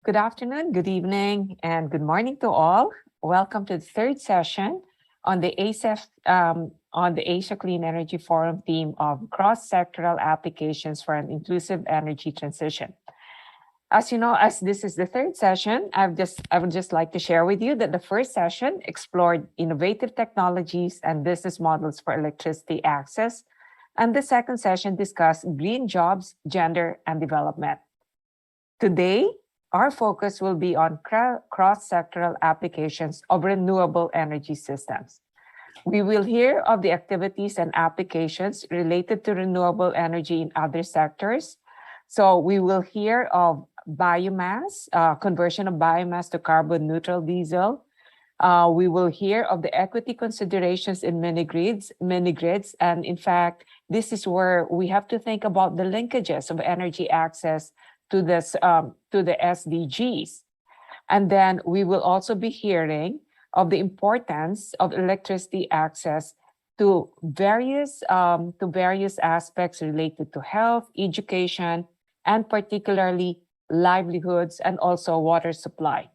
Good afternoon, good evening, and good morning to all. Welcome to the third session on the Asia Clean Energy Forum theme of cross-sectoral applications for an inclusive energy transition. As you know, as this is the third session, I would just like to share with you that the first session explored innovative technologies and business models for electricity access, and the second session discussed green jobs, gender, and development. Today, our focus will be on cross-sectoral applications of renewable energy systems. We will hear of the activities and applications related to renewable energy in other sectors. So we will hear of biomass, conversion of biomass to carbon neutral diesel. We will hear of the equity considerations in mini-grids. And in fact, this is where we have to think about the linkages of energy access to the SDGs. And then we will also be hearing of the importance of electricity access to various aspects related to health, education, and particularly livelihoods and also water supply.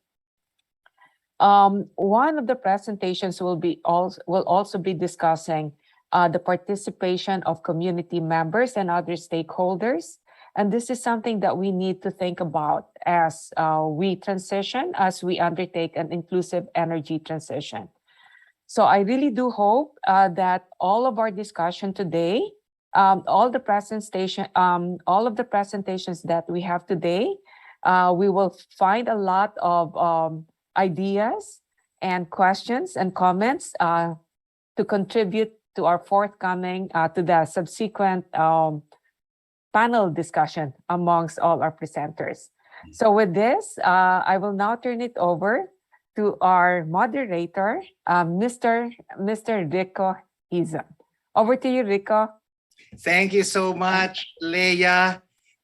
One of the presentations will also be discussing the participation of community members and other stakeholders. And this is something that we need to think about as we transition, as we undertake an inclusive energy transition. So I really do hope that all of our discussion today, all of the presentations that we have today, we will find a lot of ideas and questions and comments to contribute to our forthcoming, to the subsequent panel discussion amongst all our presenters. So with this, I will now turn it over to our moderator, Mr. Rico Hizon. Over to you, Rico. Thank you so much, Leah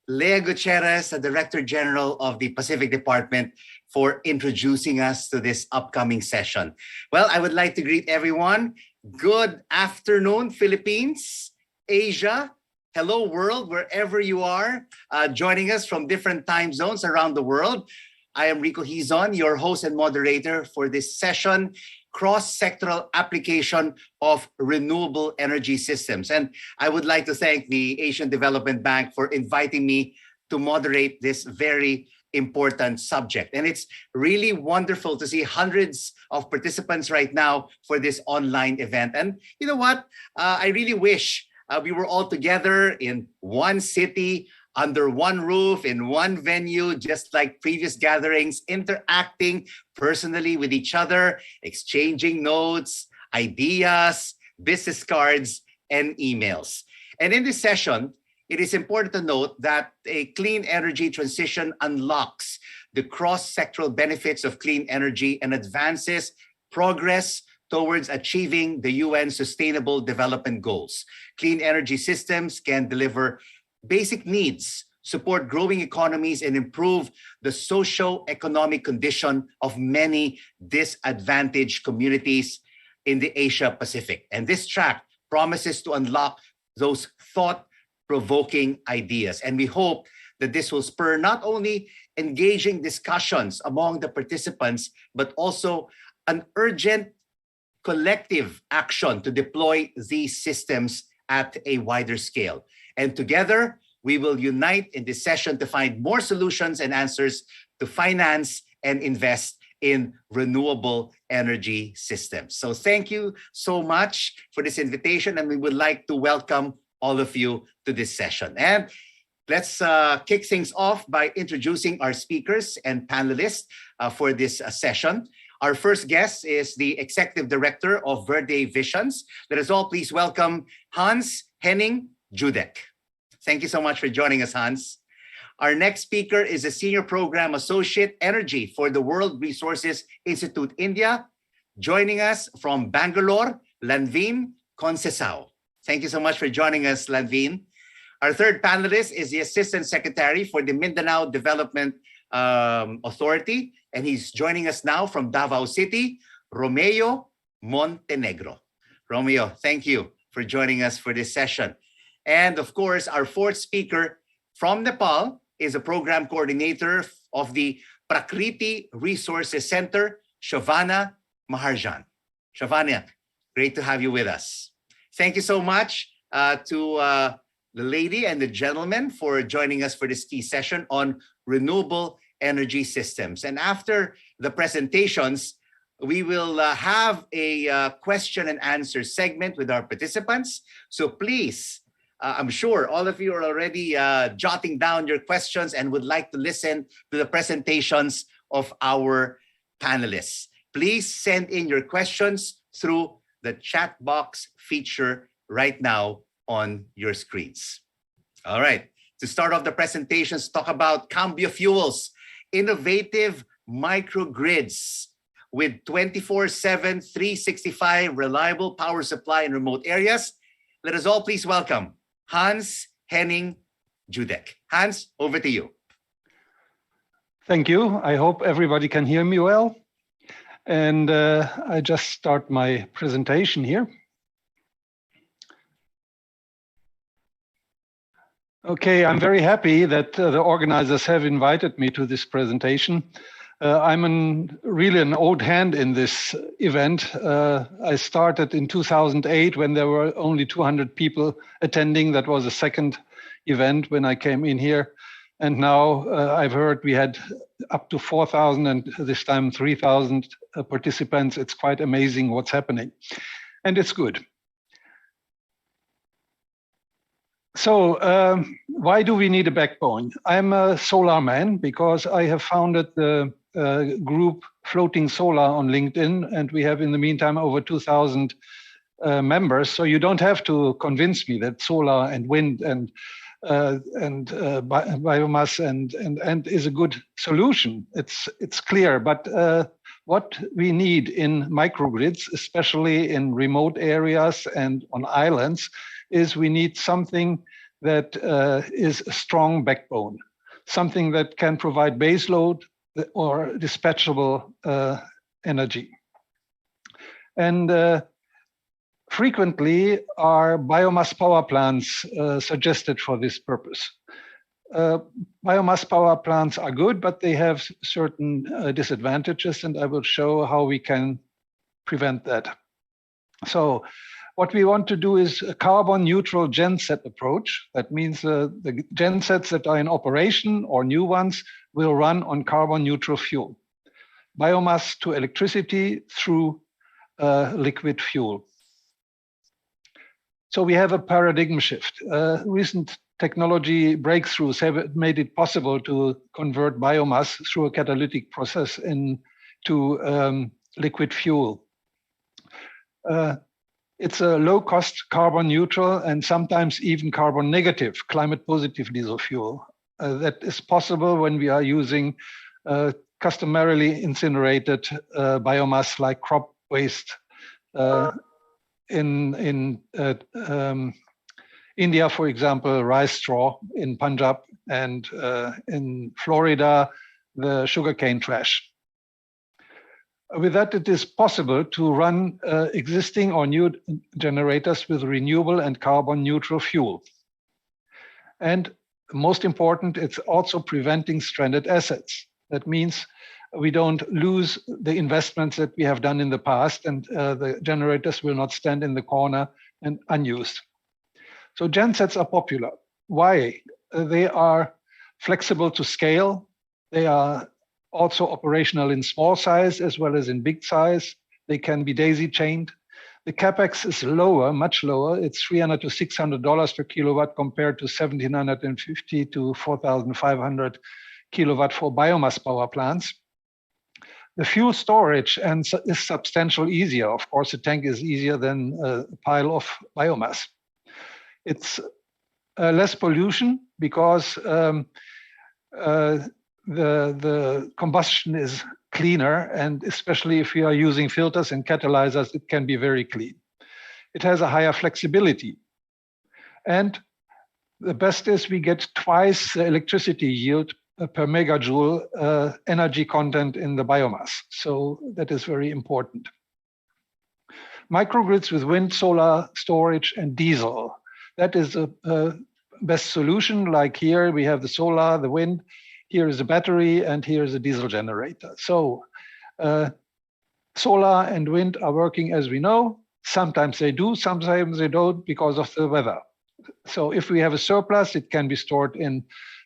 Gutierrez, the Director General of the Pacific Department, for introducing us to this upcoming session. Well, I would like to greet everyone. Good afternoon, Philippines, Asia, hello world, wherever you are, joining us from different time zones around the world. I am Rico Hizon, your host and moderator for this session, Cross-Sectoral Application of Renewable Energy Systems. And I would like to thank the Asian Development Bank for inviting me to moderate this very important subject. And it's really wonderful to see hundreds of participants right now for this online event. And you know what? I really wish we were all together in one city, under one roof, in one venue, just like previous gatherings, interacting personally with each other, exchanging notes, ideas, business cards, and emails. And in this session, it is important to note that a clean energy transition unlocks the cross-sectoral benefits of clean energy and advances progress towards achieving the UN Sustainable Development Goals. Clean energy systems can deliver basic needs, support growing economies, and improve the socio-economic condition of many disadvantaged communities in the Asia Pacific. And this track promises to unlock those thought-provoking ideas. And we hope that this will spur not only engaging discussions among the participants, but also an urgent collective action to deploy these systems at a wider scale. And together, we will unite in this session to find more solutions and answers to finance and invest in renewable energy systems. So thank you so much for this invitation, and we would like to welcome all of you to this session. And let's kick things off by introducing our speakers and panelists for this session. Our first guest is the Executive Director of Verde Visions. Let us all please welcome Hans Henning Judek. Thank you so much for joining us, Hans. Our next speaker is a Senior Program Associate Energy for the World Resources Institute India. Joining us from Bangalore, Lanvin Concesao. Thank you so much for joining us, Lanvin. Our third panelist is the Assistant Secretary for the Mindanao Development Authority, and he's joining us now from Davao City, Romeo Montenegro. Romeo, thank you for joining us for this session. And of course, our fourth speaker from Nepal is a program coordinator of the Prakriti Resources Center, Shovana Maharjan. Shovana, great to have you with us. Thank you so much to the lady and the gentleman for joining us for this key session on renewable energy systems. And after the presentations, we will have a question and answer segment with our participants. So please, I'm sure all of you are already jotting down your questions and would like to listen to the presentations of our panelists. Please send in your questions through the chat box feature right now on your screens. All right, to start off the presentations, talk about Cambio Fuels, innovative microgrids with 24/7, 365 reliable power supply in remote areas. Let us all please welcome Hans Henning Judek. Hans, over to you. Thank you. I hope everybody can hear me well. And I just start my presentation here. Okay, I'm very happy that the organizers have invited me to this presentation. I'm really an old hand in this event. I started in 2008 when there were only 200 people attending. That was the second event when I came in here. And now I've heard we had up to 4,000 and this time 3,000 participants. It's quite amazing what's happening. And it's good. So why do we need a backbone? I'm a solar man because I have founded the group Floating Solar on LinkedIn, and we have in the meantime over 2,000 members. So you don't have to convince me that solar and wind and biomass and is a good solution. It's clear, but what we need in microgrids, especially in remote areas and on islands, is we need something that is a strong backbone, something that can provide baseload or dispatchable energy. And frequently are biomass power plants suggested for this purpose. Biomass power plants are good, but they have certain disadvantages, and I will show how we can prevent that. So what we want to do is a carbon neutral genset approach. That means the gensets that are in operation or new ones will run on carbon neutral fuel. Biomass to electricity through liquid fuel. So we have a paradigm shift. Recent technology breakthroughs have made it possible to convert biomass through a catalytic process into liquid fuel. It's a low-cost, carbon neutral, and sometimes even carbon negative, climate positive diesel fuel. That is possible when we are using customarily incinerated biomass like crop waste. In India, for example, rice straw, in Punjab, and in Florida, the sugarcane trash. With that, it is possible to run existing or new generators with renewable and carbon neutral fuel. And most important, it's also preventing stranded assets. That means we don't lose the investments that we have done in the past, and the generators will not stand in the corner and unused. So gensets are popular. Why? They are flexible to scale. They are also operational in small size as well as in big size. They can be daisy chained. The capex is lower, much lower. It's $300 to $600 per kilowatt compared to $1,750 to $4,500 kilowatt for biomass power plants. The fuel storage is substantially easier. Of course, a tank is easier than a pile of biomass. It's less pollution because the combustion is cleaner, and especially if you are using filters and catalyzers, it can be very clean. It has a higher flexibility. And the best is we get twice the electricity yield per megajoule energy content in the biomass. So that is very important. Microgrids with wind, solar, storage, and diesel. That is a best solution. Like here, we have the solar, the wind. here is a battery, and here is a diesel generator. So solar and wind are working as we know. Sometimes they do, sometimes they don't because of the weather. So if we have a surplus, it can be stored in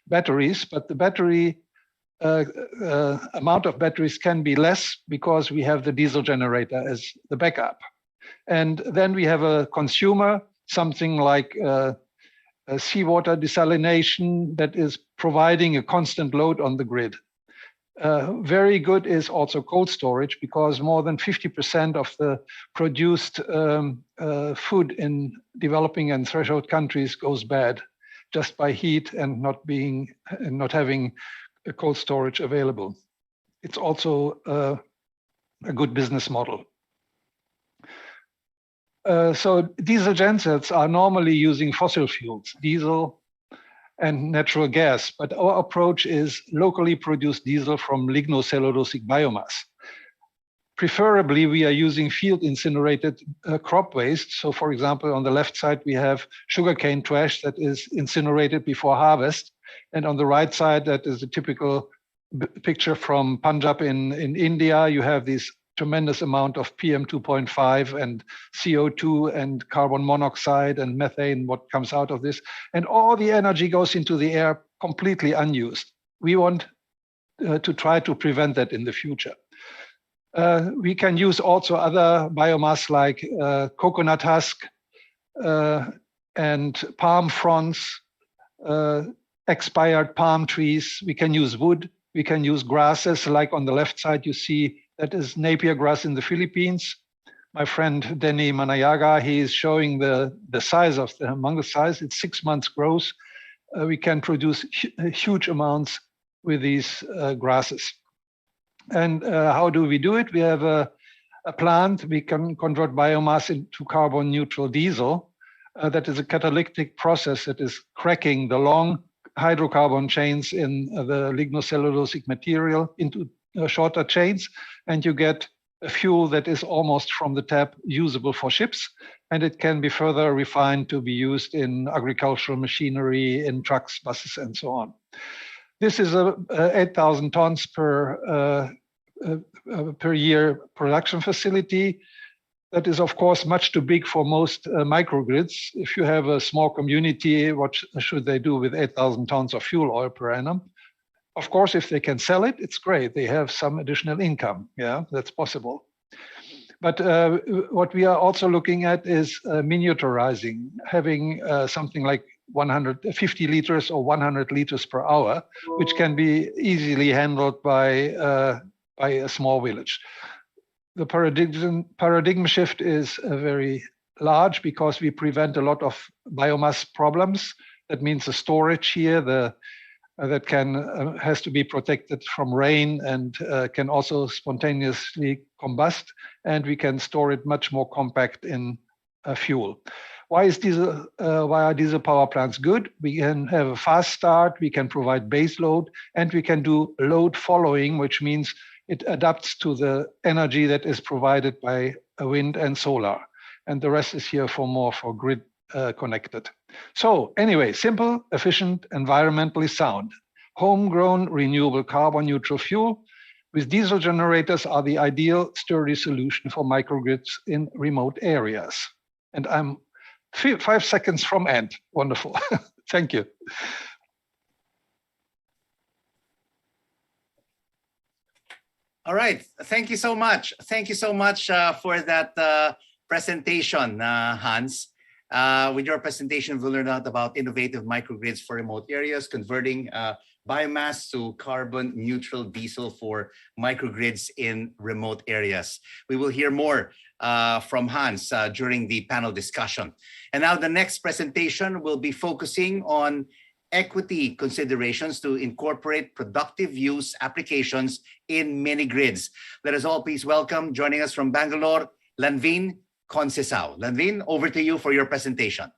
batteries, but the battery amount of batteries can be less because we have the diesel generator as the backup. And then we have a consumer, something like seawater desalination that is providing a constant load on the grid. Very good is also cold storage, because more than 50% of the produced food in developing and threshold countries goes bad just by heat and not having a cold storage available. It's also a good business model. So diesel gensets are normally using fossil fuels, diesel and natural gas, but our approach is locally produced diesel from lignocellulosic biomass. Preferably, we are using field incinerated crop waste. So for example, on the left side, we have sugarcane trash that is incinerated before harvest. And on the right side, that is a typical picture from Punjab in India. You have this tremendous amount of PM 2.5 and CO2 and carbon monoxide and methane, what comes out of this. And all the energy goes into the air completely unused. We want to try to prevent that in the future. We can use also other biomass like coconut husk and palm fronds, expired palm trees. We can use wood. We can use grasses, like on the left side you see that is Napier grass in the Philippines. My friend Denny Manayaga, he is showing the size of the humongous size. It's 6 months growth. We can produce huge amounts with these grasses. And how do we do it? We have a plant. We can convert biomass into carbon neutral diesel. That is a catalytic process that is cracking the long hydrocarbon chains in the lignocellulosic material into shorter chains, and you get a fuel that is almost from the tap usable for ships, and it can be further refined to be used in agricultural machinery, in trucks, buses, and so on. This is a 8,000 tons per year production facility. That is, of course, much too big for most microgrids. If you have a small community, what should they do with 8,000 tons of fuel oil per annum? Of course, if they can sell it, it's great. They have some additional income. Yeah, that's possible. But what we are also looking at is miniaturizing, having something like 150 liters or 100 liters per hour, which can be easily handled by a small village. The paradigm shift is very large because we prevent a lot of biomass problems. That means the storage here, that has to be protected from rain and can also spontaneously combust, and we can store it much more compact in fuel. Why are diesel power plants good? We can have a fast start, we can provide base load, and we can do load following, which means it adapts to the energy that is provided by wind and solar. And the rest is here for grid connected. So anyway, simple, efficient, environmentally sound. Homegrown, renewable, carbon neutral fuel with diesel generators are the ideal sturdy solution for microgrids in remote areas. And I'm 5 seconds from end. Wonderful. Thank you. All right. Thank you so much. Thank you so much for that presentation, Hans. With your presentation, we'll learn out about innovative microgrids for remote areas, converting biomass to carbon neutral diesel for microgrids in remote areas. We will hear more from Hans during the panel discussion. And now the next presentation will be focusing on equity considerations to incorporate productive use applications in mini grids. Let us all please welcome, joining us from Bangalore, Lanvin Concesao. Lanvin, over to you for your presentation.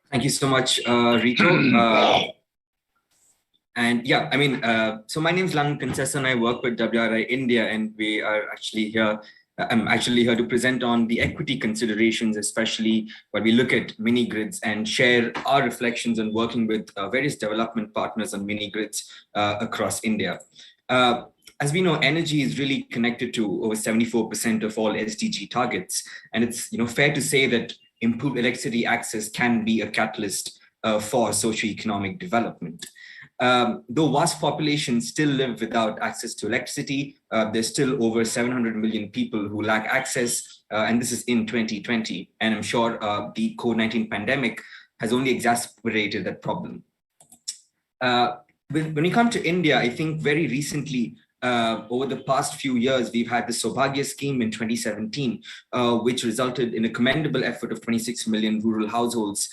Thank you so much, Rico. And yeah, I mean, so my name is Lanvin Concesao and I work with WRI India, and we are actually here I'm actually here to present on the equity considerations, especially when we look at mini grids and share our reflections on working with various development partners on mini grids across India. As we know, energy is really connected to over 74% of all SDG targets. And it's fair to say that improved electricity access can be a catalyst for socioeconomic development. Though vast populations still live without access to electricity, there's still over 700 million people who lack access, and this is in 2020. And I'm sure the COVID-19 pandemic has only exacerbated that problem. When we come to India, I think very recently, over the past few years, we've had the Saubhagya scheme in 2017, which resulted in a commendable effort of 26 million rural households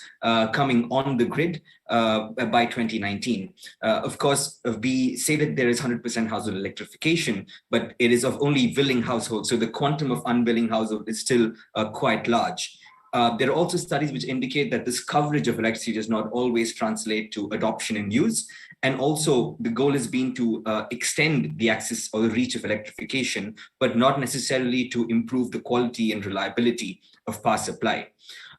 coming on the grid by 2019. Of course, we say that there is 100% household electrification, but it is of only willing households. So the quantum of unwilling household is still quite large. There are also studies which indicate that this coverage of electricity does not always translate to adoption and use. And also the goal has been to extend the access or the reach of electrification, but not necessarily to improve the quality and reliability of power supply.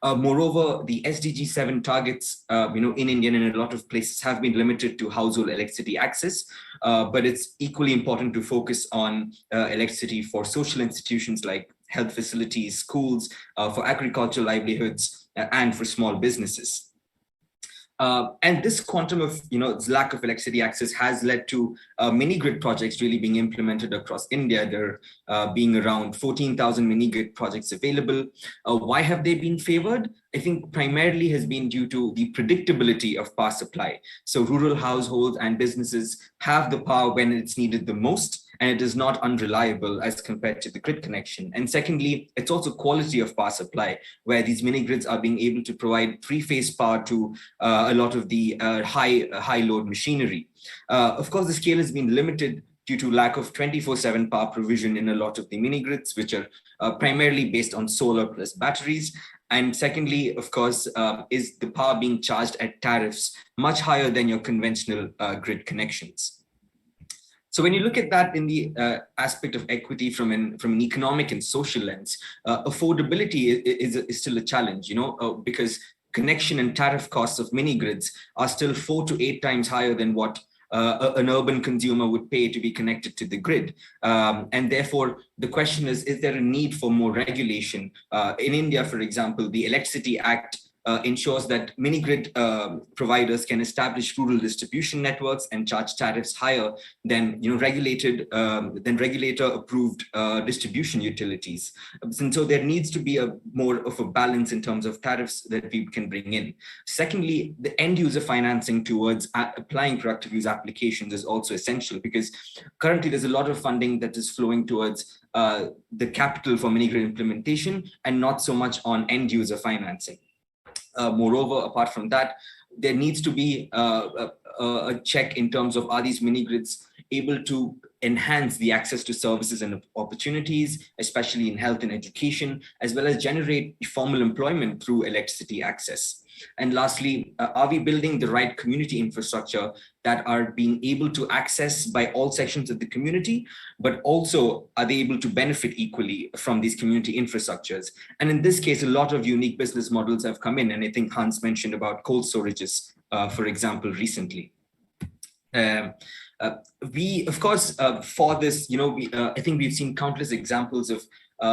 Moreover, the SDG 7 targets, in India and in a lot of places have been limited to household electricity access, but it's equally important to focus on electricity for social institutions like health facilities, schools, for agricultural livelihoods, and for small businesses. And this quantum of, lack of electricity access has led to mini grid projects really being implemented across India. There being around 14,000 mini grid projects available. Why have they been favored? I think primarily has been due to the predictability of power supply. So rural households and businesses have the power when it's needed the most, and it is not unreliable as compared to the grid connection. And secondly, it's also quality of power supply, where these mini grids are being able to provide three-phase power to a lot of the high load machinery. Of course, the scale has been limited due to lack of 24/7 power provision in a lot of the mini grids, which are primarily based on solar plus batteries. And secondly, of course, is the power being charged at tariffs much higher than your conventional grid connections. So when you look at that in the aspect of equity from an economic and social lens, affordability is still a challenge, because connection and tariff costs of mini grids are still 4 to 8 times higher than what an urban consumer would pay to be connected to the grid. And therefore, the question is there a need for more regulation? In India, for example, the Electricity Act ensures that mini grid providers can establish rural distribution networks and charge tariffs higher than regulator approved distribution utilities. And so there needs to be more of a balance in terms of tariffs that we can bring in. Secondly, the end user financing towards applying productive use applications is also essential, because currently there's a lot of funding that is flowing towards the capital for mini grid implementation and not so much on end user financing. Moreover, apart from that, there needs to be a check in terms of, are these mini grids able to enhance the access to services and opportunities, especially in health and education, as well as generate formal employment through electricity access. And lastly, are we building the right community infrastructure that are being able to access by all sections of the community, but also are they able to benefit equally from these community infrastructures? And in this case, a lot of unique business models have come in. And I think Hans mentioned about cold storages, for example, recently. We, of course, for this, I think we've seen countless examples of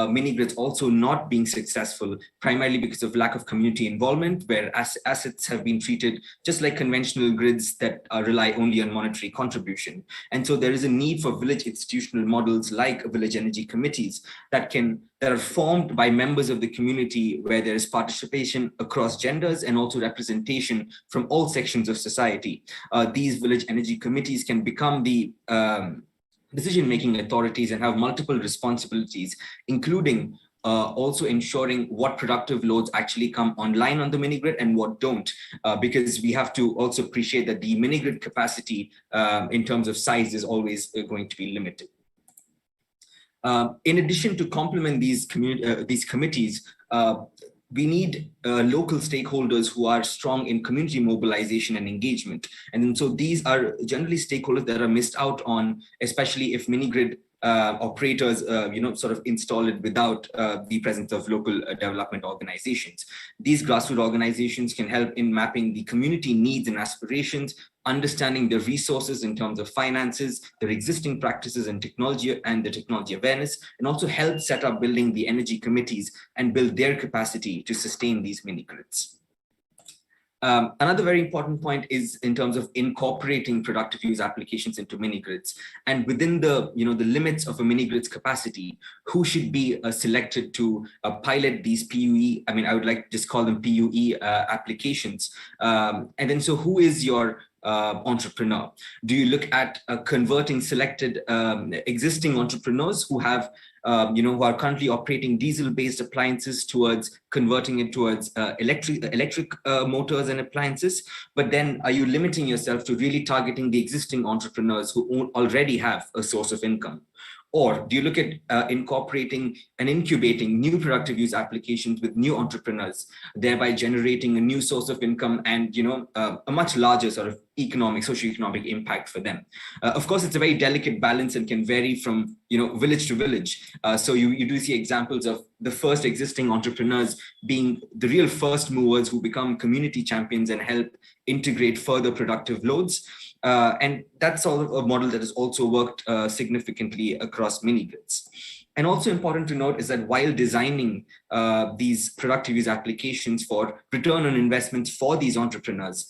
mini grids also not being successful, primarily because of lack of community involvement, where assets have been treated just like conventional grids that rely only on monetary contribution. And so there is a need for village institutional models like village energy committees that are formed by members of the community, where there is participation across genders and also representation from all sections of society. These village energy committees can become the decision-making authorities and have multiple responsibilities, including also ensuring what productive loads actually come online on the mini grid and what don't, because we have to also appreciate that the mini grid capacity in terms of size is always going to be limited. In addition, to complement these committees, we need local stakeholders who are strong in community mobilization and engagement. And so these are generally stakeholders that are missed out on, especially if mini grid operators, sort of install it without the presence of local development organizations. These grassroots organizations can help in mapping the community needs and aspirations, understanding the resources in terms of finances, their existing practices and technology and the technology awareness, and also help set up building the energy committees and build their capacity to sustain these mini grids. Another very important point is in terms of incorporating productive use applications into mini grids, and within the the limits of a mini grid's capacity, who should be selected to pilot these PUE? I mean, I would like to just call them PUE applications. And then, so who is your entrepreneur? Do you look at converting selected existing entrepreneurs who have who are currently operating diesel-based appliances towards converting it towards electric motors and appliances? But then are you limiting yourself to really targeting the existing entrepreneurs who already have a source of income? Or do you look at incorporating and incubating new productive use applications with new entrepreneurs, thereby generating a new source of income and a much larger sort of socioeconomic impact for them? Of course, it's a very delicate balance and can vary from village to village. So you do see examples of the first existing entrepreneurs being the real first movers who become community champions and help integrate further productive loads. And that's sort of a model that has also worked significantly across mini grids. And also important to note is that while designing these productive use applications for return on investments for these entrepreneurs,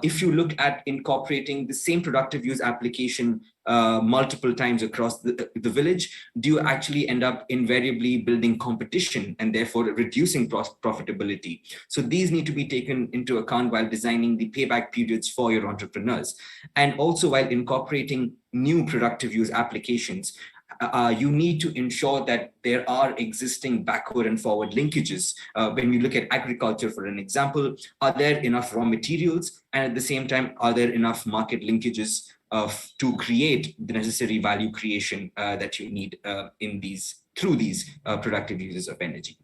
if you look at incorporating the same productive use application multiple times across the village, do you actually end up invariably building competition and therefore reducing profitability? So these need to be taken into account while designing the payback periods for your entrepreneurs. And also while incorporating new productive use applications, you need to ensure that there are existing backward and forward linkages. When we look at agriculture, for an example, are there enough raw materials? And at the same time, are there enough market linkages to create the necessary value creation that you need through these productive uses of energy?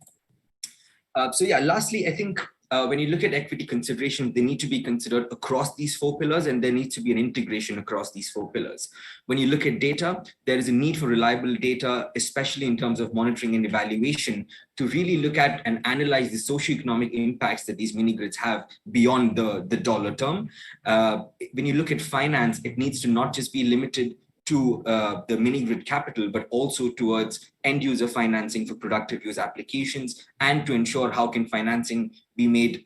So yeah, lastly, I think when you look at equity considerations, they need to be considered across these 4 pillars, and there needs to be an integration across these 4 pillars. When you look at data, there is a need for reliable data, especially in terms of monitoring and evaluation, to really look at and analyze the socioeconomic impacts that these mini grids have beyond the dollar term. When you look at finance, it needs to not just be limited to the mini grid capital, but also towards end user financing for productive use applications, and to ensure how can financing be made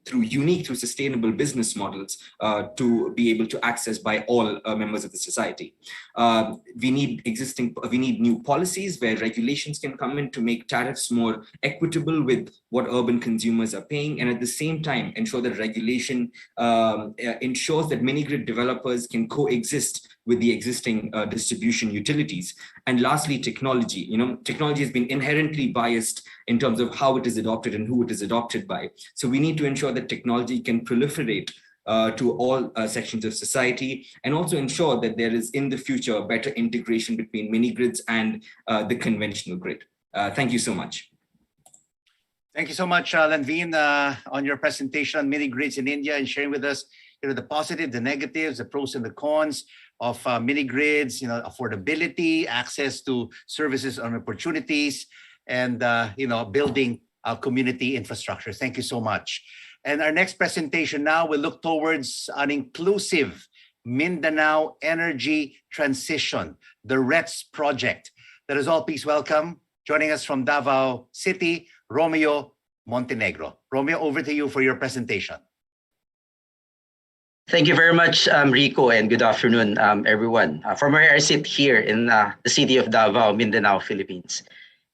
through sustainable business models to be able to access by all members of the society. We need new policies where regulations can come in to make tariffs more equitable with what urban consumers are paying, and at the same time ensure that regulation ensures that mini grid developers can coexist with the existing distribution utilities. And lastly, technology. Technology has been inherently biased in terms of how it is adopted and who it is adopted by. So we need to ensure that technology can proliferate to all sections of society, and also ensure that there is in the future better integration between mini grids and the conventional grid. Thank you so much. Thank you so much, Lanveen, on your presentation on mini grids in India and sharing with us the positive, the negatives, the pros and the cons of mini grids, affordability, access to services and opportunities, and building community infrastructure. Thank you so much. And our next presentation now will look towards an inclusive Mindanao energy transition, the RETS project. Let us all please welcome, joining us from Davao City, Romeo Montenegro. Romeo, over to you for your presentation. Thank you very much, Rico, and good afternoon, everyone. From where I sit here in the city of Davao, Mindanao, Philippines.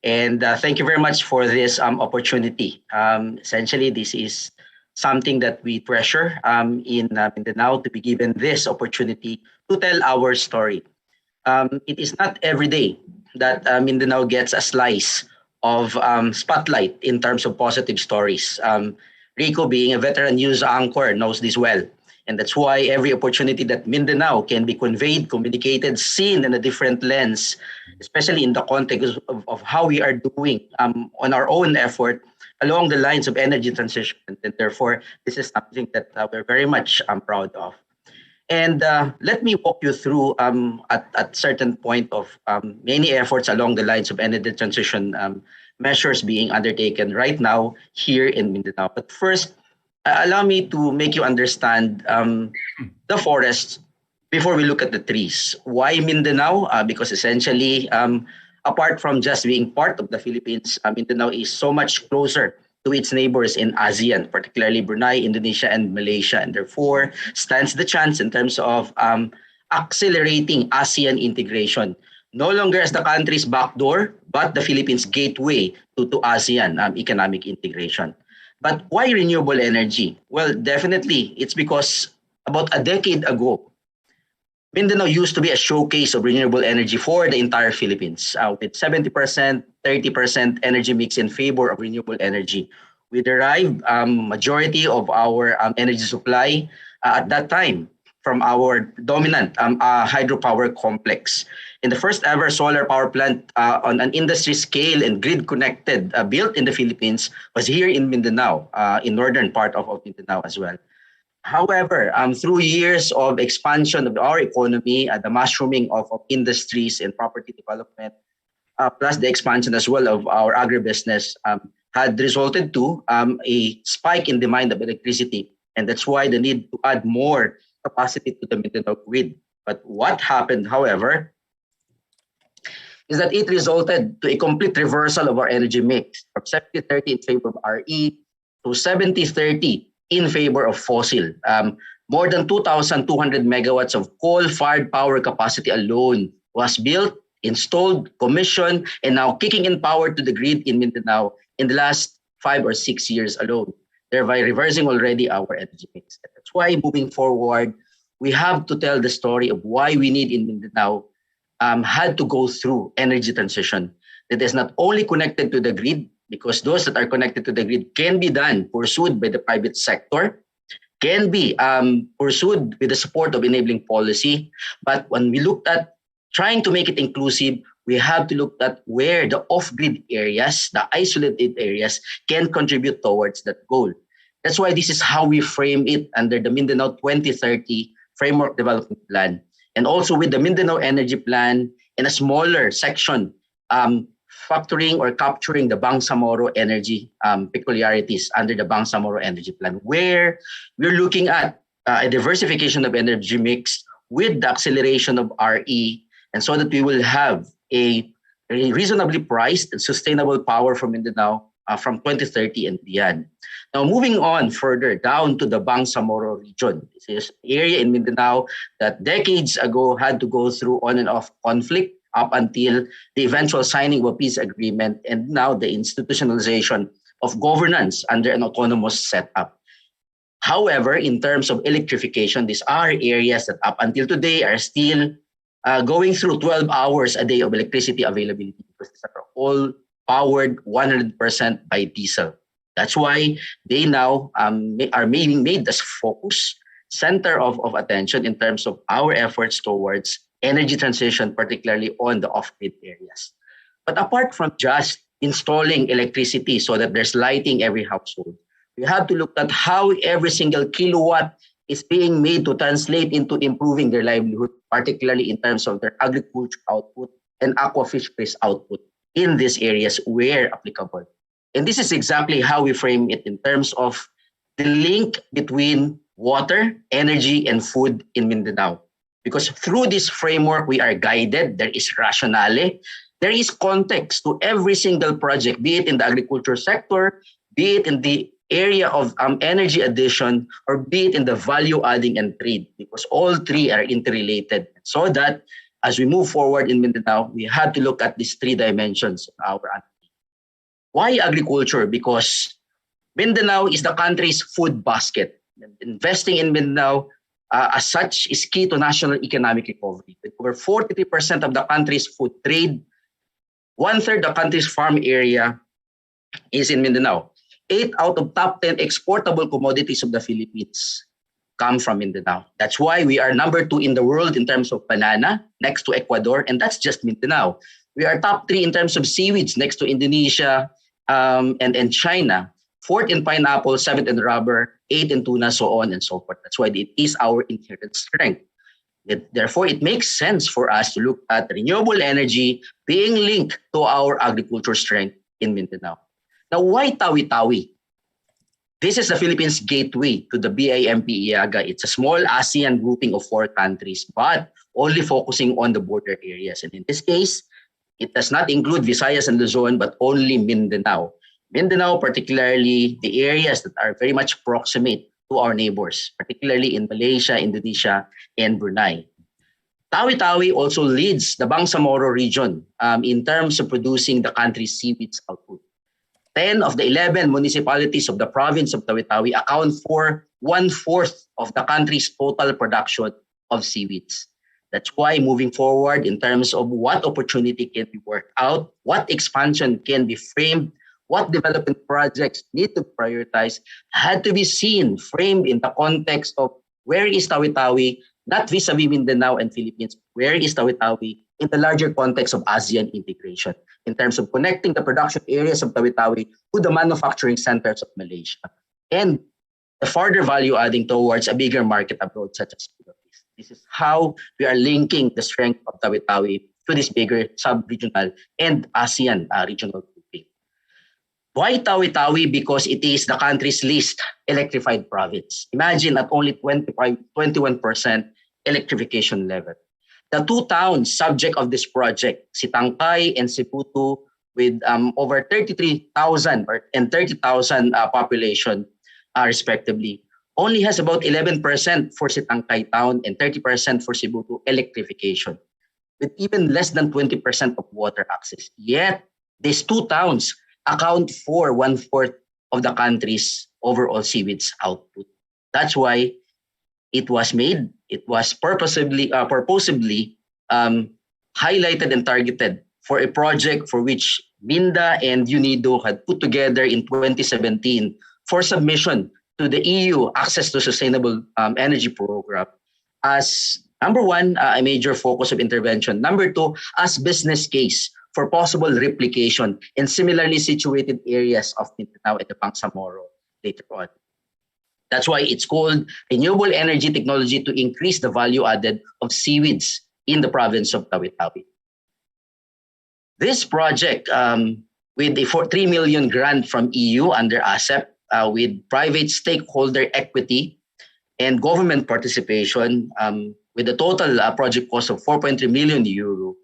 And thank you very much for this opportunity. Essentially, this is something that we treasure in Mindanao, to be given this opportunity to tell our story. It is not every day that Mindanao gets a slice of spotlight in terms of positive stories. Rico, being a veteran news anchor, knows this well. And that's why every opportunity that Mindanao can be conveyed, communicated, seen in a different lens, especially in the context of how we are doing on our own effort along the lines of energy transition. And therefore, this is something that we're very much proud of. And let me walk you through at certain point of many efforts along the lines of energy transition measures being undertaken right now here in Mindanao. But first, allow me to make you understand the forests before we look at the trees. Why Mindanao? Because essentially, apart from just being part of the Philippines, Mindanao is so much closer to its neighbors in ASEAN, particularly Brunei, Indonesia, and Malaysia, and therefore stands the chance in terms of accelerating ASEAN integration, no longer as the country's backdoor, but the Philippines' gateway to ASEAN economic integration. But why renewable energy? Well, definitely it's because about a decade ago, Mindanao used to be a showcase of renewable energy for the entire Philippines, with 70%, 30% energy mix in favor of renewable energy. We derived majority of our energy supply at that time from our dominant hydropower complex. In the first ever solar power plant on an industry scale and grid connected built in the Philippines was here in Mindanao, in northern part of Mindanao as well. However, through years of expansion of our economy, the mushrooming of industries and property development, plus the expansion as well of our agribusiness, had resulted to a spike in demand of electricity. And that's why the need to add more capacity to the Mindanao grid. But what happened, however, is that it resulted to a complete reversal of our energy mix from 70-30 in favor of RE to 70-30 in favor of fossil. More than 2,200 megawatts of coal-fired power capacity alone was built, installed, commissioned, and now kicking in power to the grid in Mindanao in the last 5 or 6 years alone, thereby reversing already our energy mix. That's why moving forward, we have to tell the story of why we need in Mindanao had to go through energy transition that is not only connected to the grid, because those that are connected to the grid can be done, pursued by the private sector, can be pursued with the support of enabling policy. But when we looked at trying to make it inclusive, we have to look at where the off-grid areas, the isolated areas, can contribute towards that goal. That's why this is how we frame it under the Mindanao 2030 Framework Development Plan. And also with the Mindanao Energy Plan in a smaller section, factoring or capturing the Bangsamoro energy peculiarities under the Bangsamoro Energy Plan, where we're looking at a diversification of energy mix with the acceleration of RE, and so that we will have a reasonably priced and sustainable power from Mindanao from 2030 and beyond. Now, moving on further down to the Bangsamoro region. This is an area in Mindanao that decades ago had to go through on and off conflict up until the eventual signing of a peace agreement, and now the institutionalization of governance under an autonomous setup. However, in terms of electrification, these are areas that up until today are still going through 12 hours a day of electricity availability, because these are all powered 100% by diesel. That's why they now are being made as focus, center of attention in terms of our efforts towards energy transition, particularly on the off-grid areas. But apart from just installing electricity so that there's lighting every household, we have to look at how every single kilowatt is being made to translate into improving their livelihood, particularly in terms of their agriculture output and aquafisheries output in these areas where applicable. And this is exactly how we frame it in terms of the link between water, energy, and food in Mindanao. Because through this framework, we are guided, there is rationale, there is context to every single project, be it in the agriculture sector, be it in the area of energy addition, or be it in the value adding and trade, because all three are interrelated. So that as we move forward in Mindanao, we have to look at these three dimensions of our activity. Why agriculture? Because Mindanao is the country's food basket. Investing in Mindanao as such is key to national economic recovery. With over 43% of the country's food trade, 1/3 the country's farm area is in Mindanao. 8 out of top 10 exportable commodities of the Philippines come from Mindanao. That's why we are number 2 in the world in terms of banana, next to Ecuador, and that's just Mindanao. We are top 3 in terms of seaweeds, next to Indonesia and China. fourth in pineapple, seventh in rubber, eighth in tuna, so on and so forth. That's why it is our inherent strength. Therefore, it makes sense for us to look at renewable energy being linked to our agriculture strength in Mindanao. Now, why Tawi-Tawi? This is the Philippines' gateway to the BIMP-IAGA. It's a small ASEAN grouping of 4 countries, but only focusing on the border areas. And in this case, it does not include Visayas and Luzon, but only Mindanao. Mindanao, particularly the areas that are very much proximate to our neighbors, particularly in Malaysia, Indonesia, and Brunei. Tawi-Tawi also leads the Bangsamoro region in terms of producing the country's seaweeds output. 10 of the 11 municipalities of the province of Tawi-Tawi account for 1/4 of the country's total production of seaweeds. That's why moving forward in terms of what opportunity can be worked out, what expansion can be framed, what development projects need to prioritize, had to be seen, framed in the context of where is Tawi-Tawi, not vis-a-vis Mindanao and Philippines, where is Tawi-Tawi in the larger context of ASEAN integration, in terms of connecting the production areas of Tawi-Tawi to the manufacturing centers of Malaysia, and the further value adding towards a bigger market abroad, such as Philippines. This is how we are linking the strength of Tawi-Tawi to this bigger sub-regional and ASEAN regional grouping. Why Tawi-Tawi? Because it is the country's least electrified province. Imagine at only 21% electrification level. The 2 towns subject of this project, Sitangkay and Siputu, with over 33,000 and 30,000 population respectively, only has about 11% for Sitangkay town and 30% for Siputu electrification, with even less than 20% of water access. Yet, these 2 towns account for 1/4 of the country's overall seaweeds output. That's why it was made. It was purposely highlighted and targeted for a project for which Minda and UNIDO had put together in 2017 for submission to the EU Access to Sustainable Energy Program as, number 1, a major focus of intervention. Number 2, as business case for possible replication in similarly situated areas of Mindanao and the Bangsamoro later on. That's why it's called Renewable Energy Technology to increase the value added of seaweeds in the province of Tawi-Tawi. This project, with a 3 million grant from EU under ASEP, with private stakeholder equity and government participation, with a total project cost of 4.3 million euro,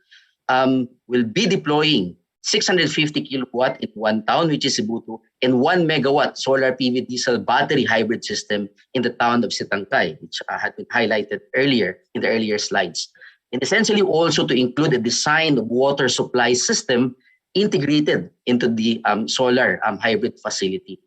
will be deploying 650 kilowatt in 1 town, which is Sibutu, and 1 megawatt solar PV diesel battery hybrid system in the town of Sitangkay, which had been highlighted earlier in the earlier slides. And essentially also to include a design of water supply system integrated into the solar hybrid facility.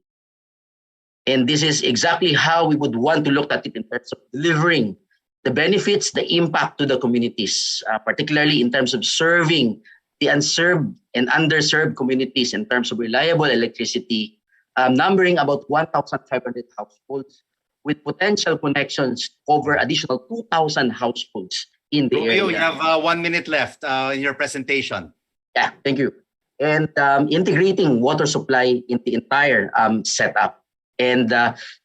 And this is exactly how we would want to look at it in terms of delivering the benefits, the impact to the communities, particularly in terms of serving the unserved and underserved communities in terms of reliable electricity, numbering about 1,500 households with potential connections over additional 2,000 households in the area. You have 1 minute left in your presentation. Yeah, thank you. And integrating water supply in the entire setup, and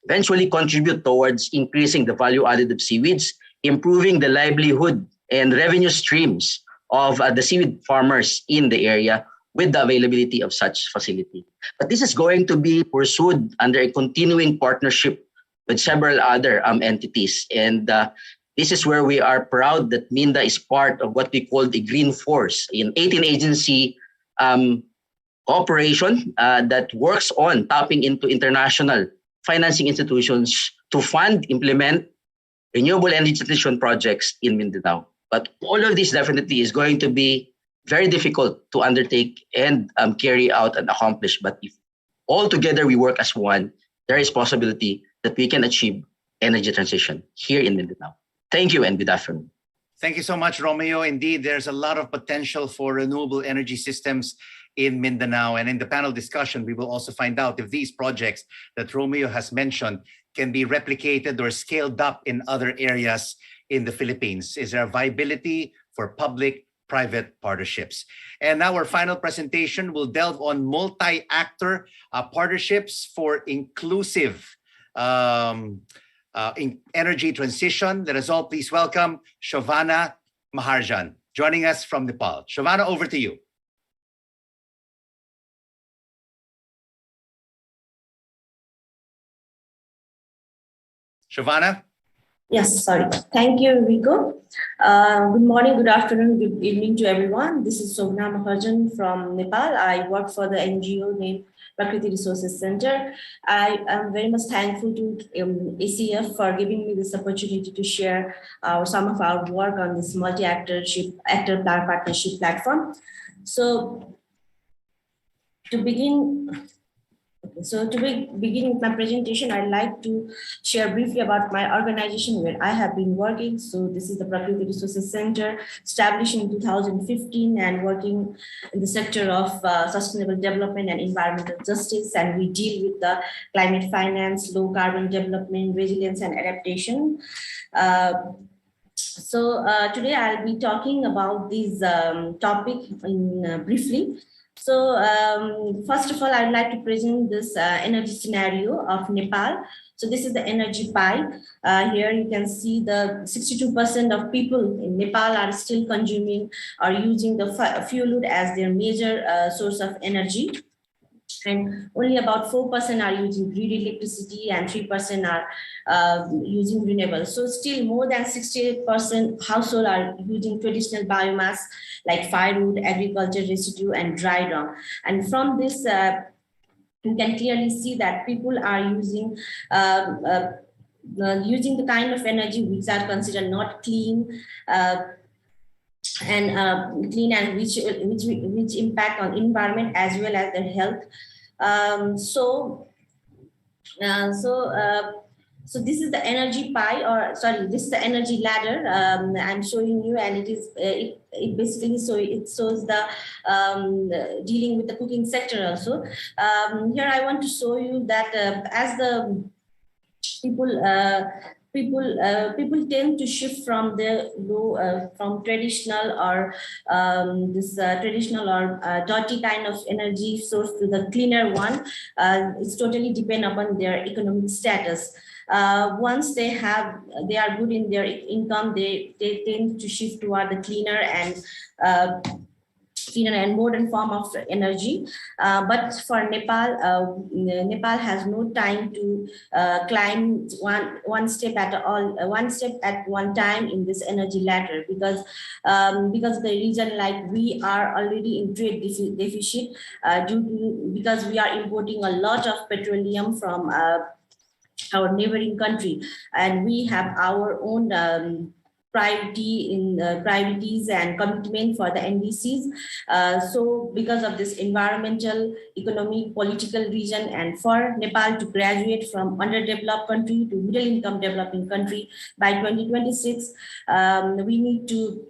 eventually contribute towards increasing the value added of seaweeds, improving the livelihood and revenue streams of the seaweed farmers in the area with the availability of such facility. But this is going to be pursued under a continuing partnership with several other entities. And this is where we are proud that Minda is part of what we call the Green Force, an 18-agency cooperation that works on tapping into international financing institutions to fund, implement renewable energy transition projects in Mindanao. But all of this definitely is going to be very difficult to undertake and carry out and accomplish. But if all together we work as one, there is possibility that we can achieve energy transition here in Mindanao. Thank you and good afternoon. Thank you so much, Romeo. Indeed, there's a lot of potential for renewable energy systems in Mindanao. And in the panel discussion, we will also find out if these projects that Romeo has mentioned can be replicated or scaled up in other areas in the Philippines. Is there a viability for public private partnerships. And now our final presentation will delve on multi-actor partnerships for inclusive in energy transition. Let us all please welcome Shovana Maharjan, joining us from Nepal. Shovana, over to you. Shovana? Yes, sorry. Thank you, Rico. Good morning, good afternoon, good evening to everyone. This is Shovana Maharjan from Nepal. I work for the NGO named Prakriti Resources Center. I am very much thankful to ACF for giving me this opportunity to share some of our work on this multi-actor partnership platform. So to begin with my presentation, I'd like to share briefly about my organization where I have been working. So this is the Prakriti Resources Center, established in 2015 and working in the sector of sustainable development and environmental justice. And we deal with the climate finance, low carbon development, resilience and adaptation. Today I'll be talking about this topic briefly. So first of all, I'd like to present this energy scenario of Nepal. So this is the energy pie. Here you can see the 62% of people in Nepal are still consuming or using the fuel wood as their major source of energy. And only about 4% are using grid electricity and 3% are using renewable. So still more than 68% households are using traditional biomass like firewood, agriculture residue and dry dung. And from this, you can clearly see that people are using the kind of energy which are considered not clean, which impact on environment as well as their health. So this is the energy pie, or sorry, this is the energy ladder I'm showing you, and it is it basically it shows the dealing with the cooking sector also. Here I want to show you that as the people tend to shift from the from traditional or dirty kind of energy source to the cleaner one. It's totally depend upon their economic status. Once they are good in their income, they tend to shift toward the cleaner and modern form of energy. But for Nepal, Nepal has no time to climb one step at one time in this energy ladder, because the reason, like, we are already in trade deficit because we are importing a lot of petroleum from our neighboring country, and we have our own priorities and commitment for the NDCs. So because of this environmental, economic, political reason, and for Nepal to graduate from underdeveloped country to middle income developing country by 2026, we need to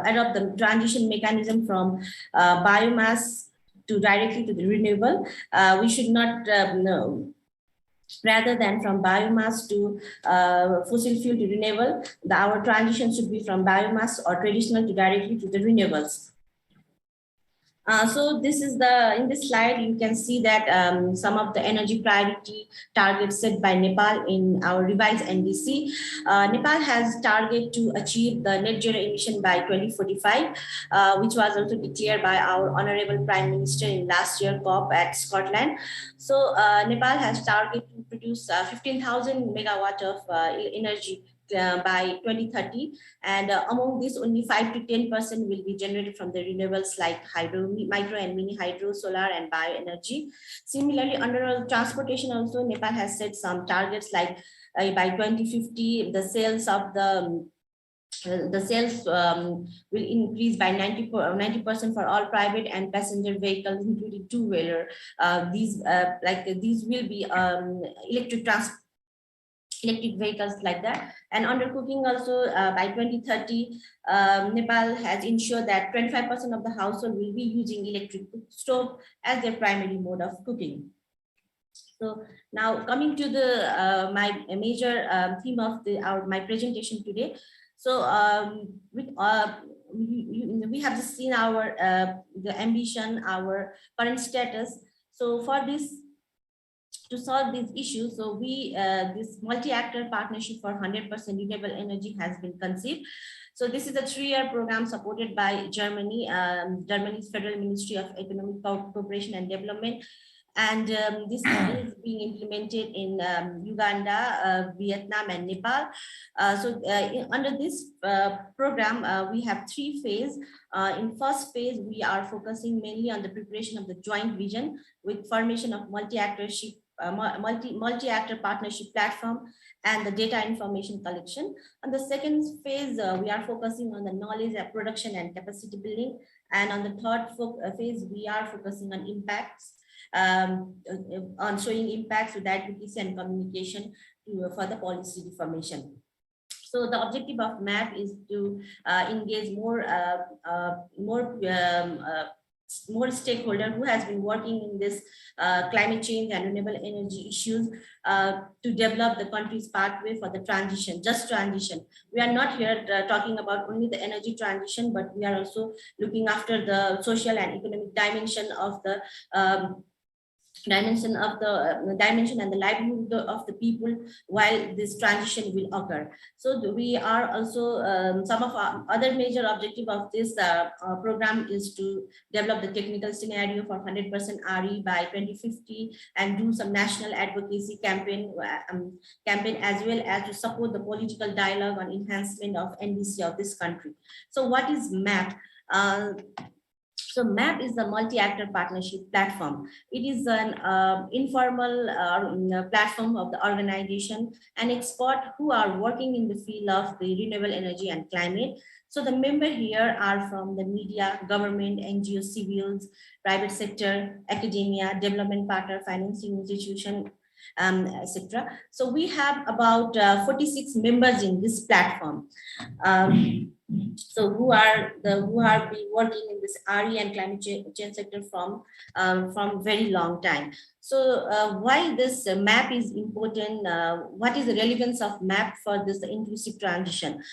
adopt the transition mechanism from biomass to directly to the renewable. We should not rather than from biomass to fossil fuel to renewable, our transition should be from biomass or traditional to directly to the renewables. So this is in this slide, you can see that some of the energy priority targets set by Nepal in our revised NDC. Nepal has target to achieve the net zero emission by 2045, which was also declared by our Honorable Prime Minister in last year COP at Scotland. So Nepal has target to produce 15,000 megawatt of energy by 2030, and among this only 5 to 10% will be generated from the renewables like hydro, micro and mini hydro, solar and bioenergy. Similarly, under transportation also, Nepal has set some targets like by 2050 the sales will increase by 90% for all private and passenger vehicles, including two-wheeler. These will be electric vehicles like that. And under cooking also, by 2030, Nepal has ensured that 25% of the household will be using electric stove as their primary mode of cooking. So now coming to the my major theme of my presentation today. So we have just seen our the ambition, our current status. So for this, to solve these issues, so this multi-actor partnership for 100% renewable energy has been conceived. So this is a 3-year program supported by Germany, Germany's Federal Ministry of Economic Cooperation and Development. And this is being implemented in Uganda, Vietnam, and Nepal. Under this program, we have 3 phases. In first phase, we are focusing mainly on the preparation of the joint vision with formation of multi-actorship, multi-actor partnership platform and the data information collection. On the second phase, we are focusing on the knowledge production and capacity building. And on the third phase, we are focusing on impacts, on showing impacts with advocacy and communication for the policy reformation. So the objective of MAP is to engage more stakeholders who has been working in this climate change and renewable energy issues to develop the country's pathway for the transition, just transition. We are not here talking about only the energy transition, but we are also looking after the social and economic dimension of the dimension and the livelihood of the people while this transition will occur. So we are also some of our other major objective of this program is to develop the technical scenario for 100% RE by 2050 and do some national advocacy campaign as well as to support the political dialogue on enhancement of NDC of this country. So what is MAP? So MAP is the multi-actor partnership platform. It is an informal platform of the organization and experts who are working in the field of the renewable energy and climate. So the members here are from the media, government, NGOs, civils, private sector, academia, development partner, financing institution, etc. So we have about 46 members in this platform. So who are been working in this RE and climate change sector from very long time. So why this MAP is important? What is the relevance of MAP for this inclusive transition?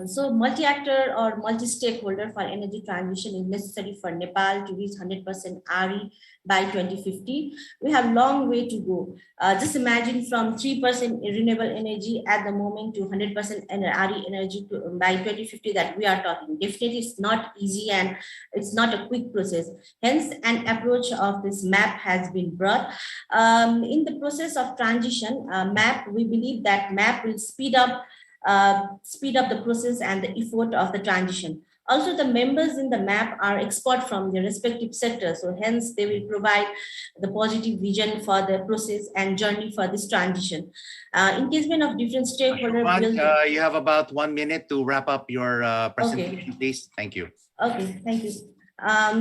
So multi-actor or multi-stakeholder for energy transition is necessary for Nepal to reach 100% RE by 2050. We have a long way to go. Just imagine from 3% renewable energy at the moment to 100% RE energy by 2050 that we are talking. Definitely it's not easy and it's not a quick process. Hence, an approach of this MAP has been brought. In the process of transition, we believe that MAP will speed up the process and the effort of the transition. Also, the members in the MAP are experts from their respective sectors, so hence they will provide the positive vision for the process and journey for this transition. Engagement of different stakeholders. You have about 1 minute to wrap up your presentation, please. Thank you. Okay, thank you.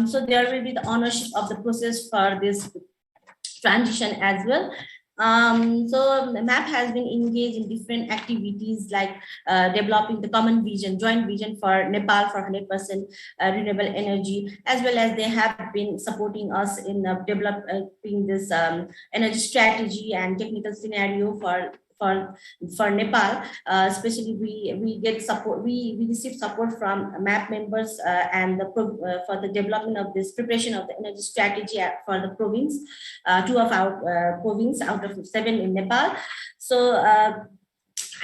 So there will be the ownership of the process for this transition as well. So the MAP has been engaged in different activities like developing the common vision, joint vision for Nepal for 100% renewable energy, as well as they have been supporting us in developing this energy strategy and technical scenario for Nepal. Especially we get support, we receive support from MAP members and for the development of this preparation of the energy strategy for the province, 2 of our province out of 7 in Nepal. So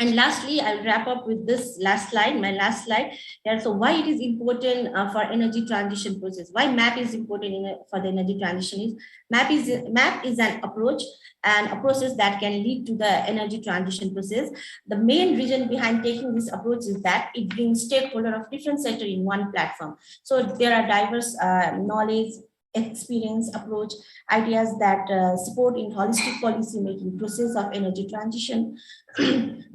and lastly, I'll wrap up with this last slide, my last slide here. So why it is important for energy transition process, why MAP is important for the energy transition is MAP is an approach and a process that can lead to the energy transition process. The main reason behind taking this approach is that it brings stakeholders of different sectors in one platform. So there are diverse knowledge, experience, approach, ideas that support in holistic policy making process of energy transition.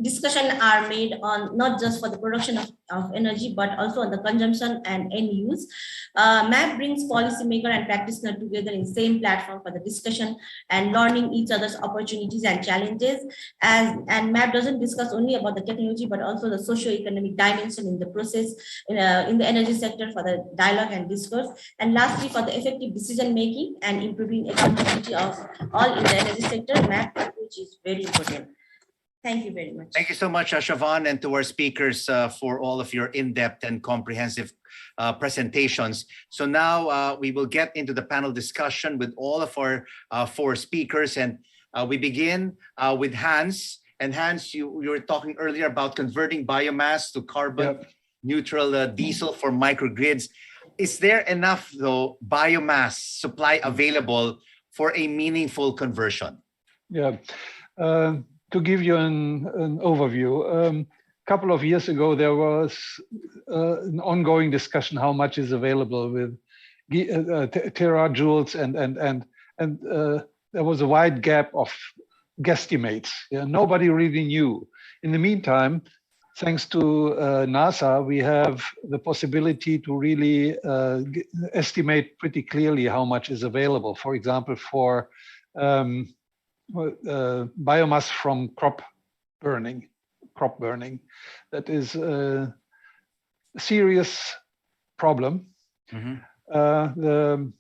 Discussion are made on not just for the production of energy, but also on the consumption and end use. MAP brings policymaker and practitioner together in same platform for the discussion and learning each other's opportunities and challenges. And MAP doesn't discuss only about the technology, but also the socio-economic dimension in the process in the energy sector for the dialogue and discourse. And lastly, for the effective decision making and improving accountability of all in the energy sector, MAP approach is very important. Thank you very much. Thank you so much, Siobhan, and to our speakers for all of your in-depth and comprehensive presentations. So now we will get into the panel discussion with all of our four speakers, and we begin with Hans. And Hans, you were talking earlier about converting biomass to carbon neutral diesel for microgrids. Is there enough, though, biomass supply available for a meaningful conversion? Yeah. To give you an overview, a couple of years ago, there was an ongoing discussion how much is available with terajoules, and there was a wide gap of guesstimates. Yeah, nobody really knew. In the meantime, thanks to NASA, we have the possibility to really estimate pretty clearly how much is available. For example, for biomass from crop burning. That is a serious problem. The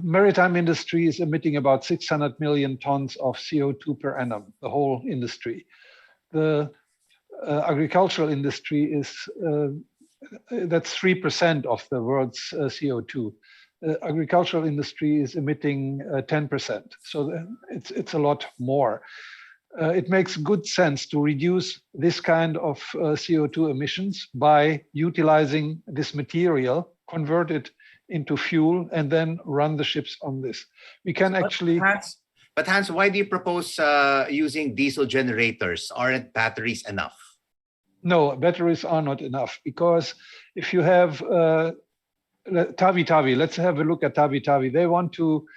maritime industry is emitting about 600 million tons of CO2 per annum, the whole industry. The agricultural industry is, that's 3% of the world's CO2. The agricultural industry is emitting 10%, so it's a lot more. It makes good sense to reduce this kind of CO2 emissions by utilizing this material, convert it into fuel, and then run the ships on this. We can actually... But Hans, why do you propose using diesel generators? Aren't batteries enough? No, batteries are not enough, because if you have Tawi-Tawi, let's have a look at Tawi-Tawi. They want to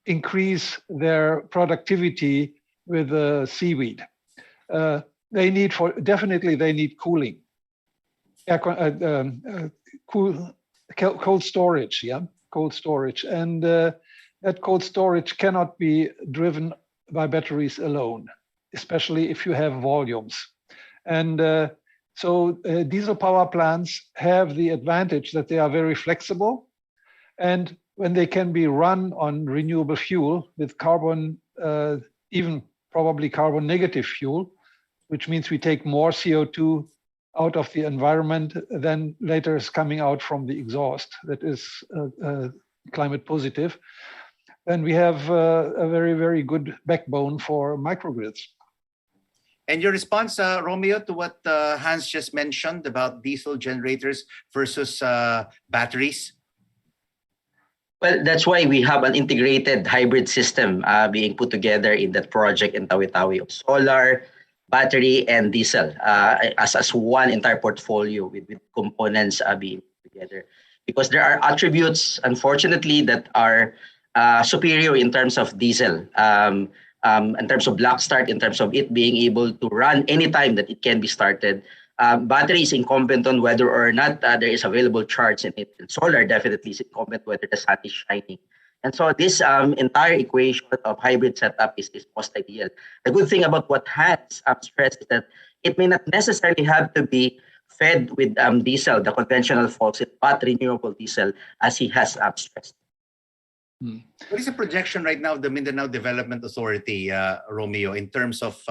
increase their productivity with seaweed. They need definitely they need cooling, cold storage, cold storage, and that cold storage cannot be driven by batteries alone, especially if you have volumes. And so diesel power plants have the advantage that they are very flexible, and when they can be run on renewable fuel with carbon, even probably carbon negative fuel, which means we take more CO2 out of the environment than later is coming out from the exhaust, that is climate positive, then we have a very, very good backbone for microgrids. And your response, Romeo, to what Hans just mentioned about diesel generators versus batteries? Well, that's why we have an integrated hybrid system being put together in that project in Tawi-Tawi of solar, battery, and diesel as one entire portfolio with components being put together. Because there are attributes, unfortunately, that are superior in terms of diesel, in terms of black start, in terms of it being able to run anytime that it can be started. Battery is incumbent on whether or not there is available charge in it. And solar definitely is incumbent whether the sun is shining. And so this entire equation of hybrid setup is most ideal. The good thing about what Hans stressed is that it may not necessarily have to be fed with diesel, the conventional fossil, but renewable diesel, as he has stressed. What is the projection right now of the Mindanao Development Authority, Romeo, in terms of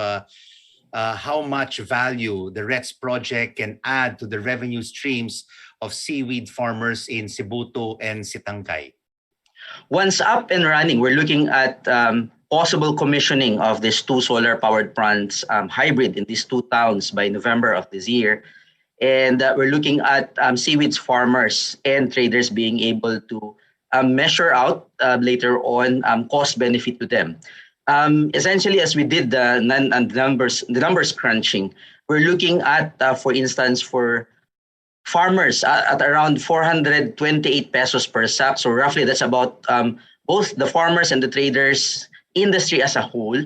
how much value the RETS project can add to the revenue streams of seaweed farmers in Sibuto and Sitangkay? Once up and running, we're looking at possible commissioning of these two solar-powered plants hybrid in these two towns by November of this year. And we're looking at seaweeds farmers and traders being able to measure out later on cost benefit to them. Essentially, as we did the numbers crunching, we're looking at, for instance, for farmers at around 428 pesos per sack. So roughly that's about both the farmers and the traders industry as a whole.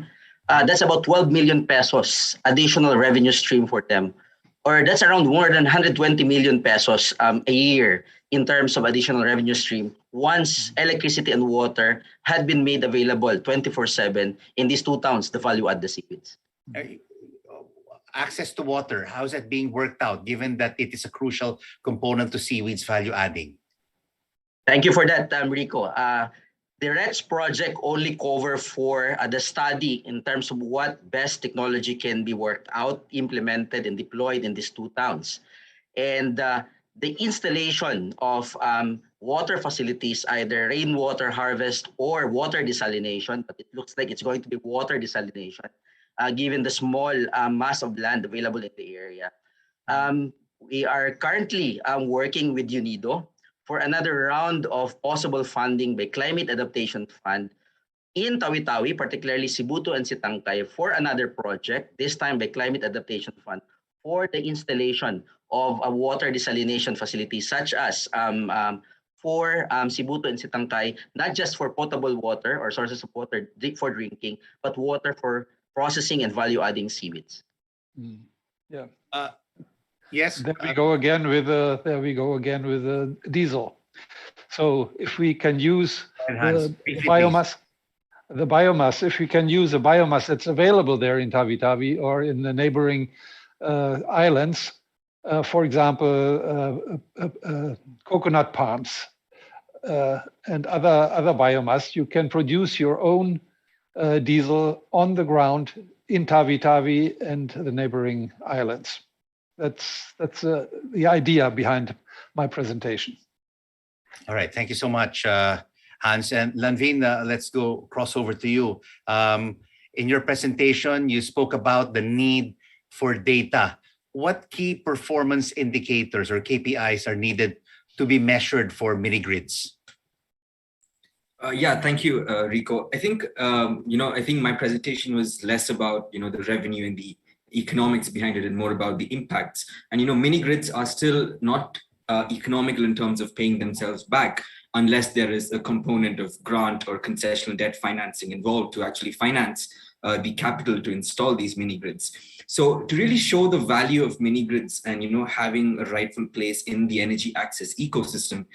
That's about 12 million pesos additional revenue stream for them. Or that's around more than 120 million pesos a year in terms of additional revenue stream once electricity and water had been made available 24/7 in these two towns, the value add the seaweeds. Access to water, how is that being worked out, given that it is a crucial component to seaweed's value adding? Thank you for that, Rico. the RETS project only cover for the study in terms of what best technology can be worked out, implemented, and deployed in these two towns. And the installation of water facilities, either rainwater harvest or water desalination, but it looks like it's going to be water desalination, given the small mass of land available in the area. We are currently working with UNIDO for another round of possible funding by Climate Adaptation Fund in Tawi-Tawi, particularly Sibuto and Sitangkay, for another project, this time by Climate Adaptation Fund, for the installation of a water desalination facility, such as for Sibuto and Sitangkay, not just for potable water or sources of water for drinking, but water for processing and value-adding seaweeds. Yeah. Yes. There we go again with diesel. So if we can use the biomass, if we can use the biomass that's available there in Tawi-Tawi or in the neighboring islands, for example, coconut palms and other biomass, you can produce your own diesel on the ground in Tawi-Tawi and the neighboring islands. That's the idea behind my presentation. All right, thank you so much, Hans. And Lanvin, let's go cross over to you. In your presentation, you spoke about the need for data. What key performance indicators or KPIs are needed to be measured for mini-grids? Yeah, thank you, Rico. I think, I think my presentation was less about, the revenue and the economics behind it and more about the impacts. And, mini grids are still not economical in terms of paying themselves back unless there is a component of grant or concessional debt financing involved to actually finance the capital to install these mini grids. So to really show the value of mini grids and, having a rightful place in the energy access ecosystem,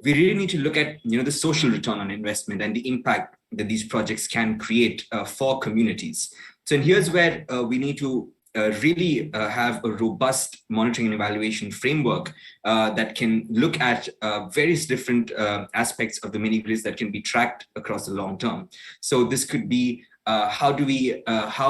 we really need to look at, the social return on investment and the impact that these projects can create for communities. So here's where we need to really have a robust monitoring and evaluation framework that can look at various different aspects of the mini grids that can be tracked across the long term. So this could be how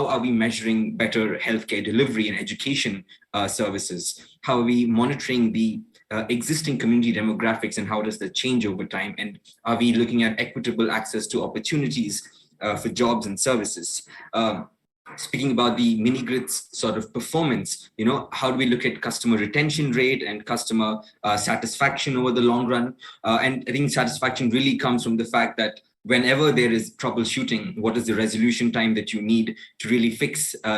are we measuring better healthcare delivery and education services? How are we monitoring the existing community demographics and how does that change over time? And are we looking at equitable access to opportunities for jobs and services? Speaking about the mini grids sort of performance, how do we look at customer retention rate and customer satisfaction over the long run? And I think satisfaction really comes from the fact that whenever there is troubleshooting, what is the resolution time that you need to really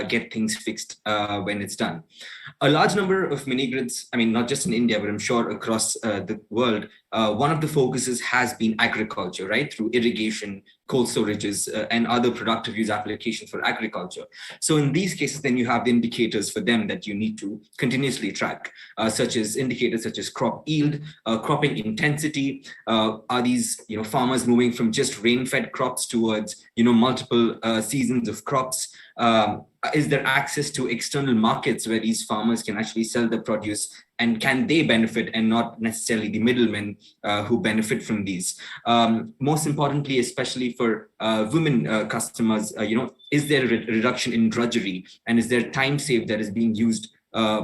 get things fixed when it's done? A large number of mini grids, not just in India, but I'm sure across the world, one of the focuses has been agriculture, right? Through irrigation, cold storages, and other productive use applications for agriculture. So in these cases, then you have the indicators for them that you need to continuously track, such as indicators such as crop yield, cropping intensity. Are these farmers moving from just rain-fed crops towards multiple seasons of crops? Is there access to external markets where these farmers can actually sell their produce, and can they benefit and not necessarily the middlemen who benefit from these? Most importantly, especially for women customers, is there a reduction in drudgery, and is there time saved that is being used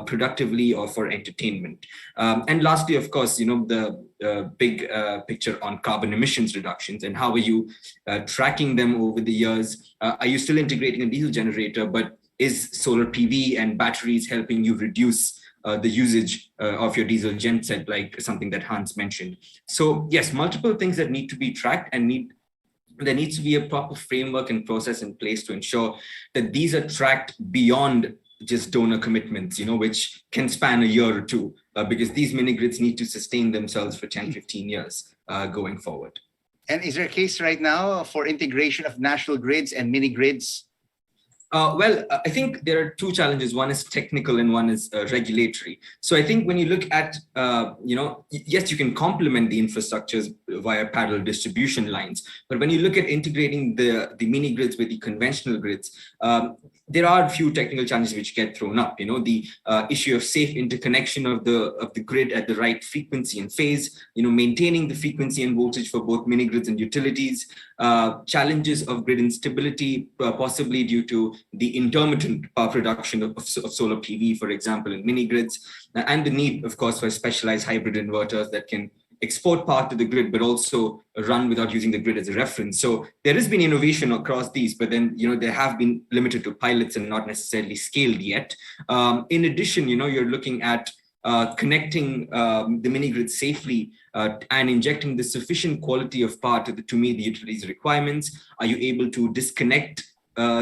productively or for entertainment? And lastly, of course, the big picture on carbon emissions reductions and how are you tracking them over the years? Are you still integrating a diesel generator, but is solar PV and batteries helping you reduce the usage of your diesel genset, like something that Hans mentioned? So yes, multiple things that need to be tracked, and there needs to be a proper framework and process in place to ensure that these are tracked beyond just donor commitments, which can span a year or two, because these mini grids need to sustain themselves for 10, 15 years going forward. And is there a case right now for integration of national grids and mini grids? Well, I think there are two challenges. One is technical and one is regulatory. So I think when you look at, yes, you can complement the infrastructures via parallel distribution lines. But when you look at integrating the mini grids with the conventional grids, there are a few technical challenges which get thrown up. The issue of safe interconnection of the grid at the right frequency and phase. Maintaining the frequency and voltage for both mini grids and utilities. Challenges of grid instability, possibly due to the intermittent power production of solar PV, for example, in mini grids, and the need, of course, for specialized hybrid inverters that can export power to the grid, but also run without using the grid as a reference. So there has been innovation across these, but then, they have been limited to pilots and not necessarily scaled yet. In addition, you're looking at connecting the mini grid safely and injecting the sufficient quality of power to meet the utilities requirements. Are you able to disconnect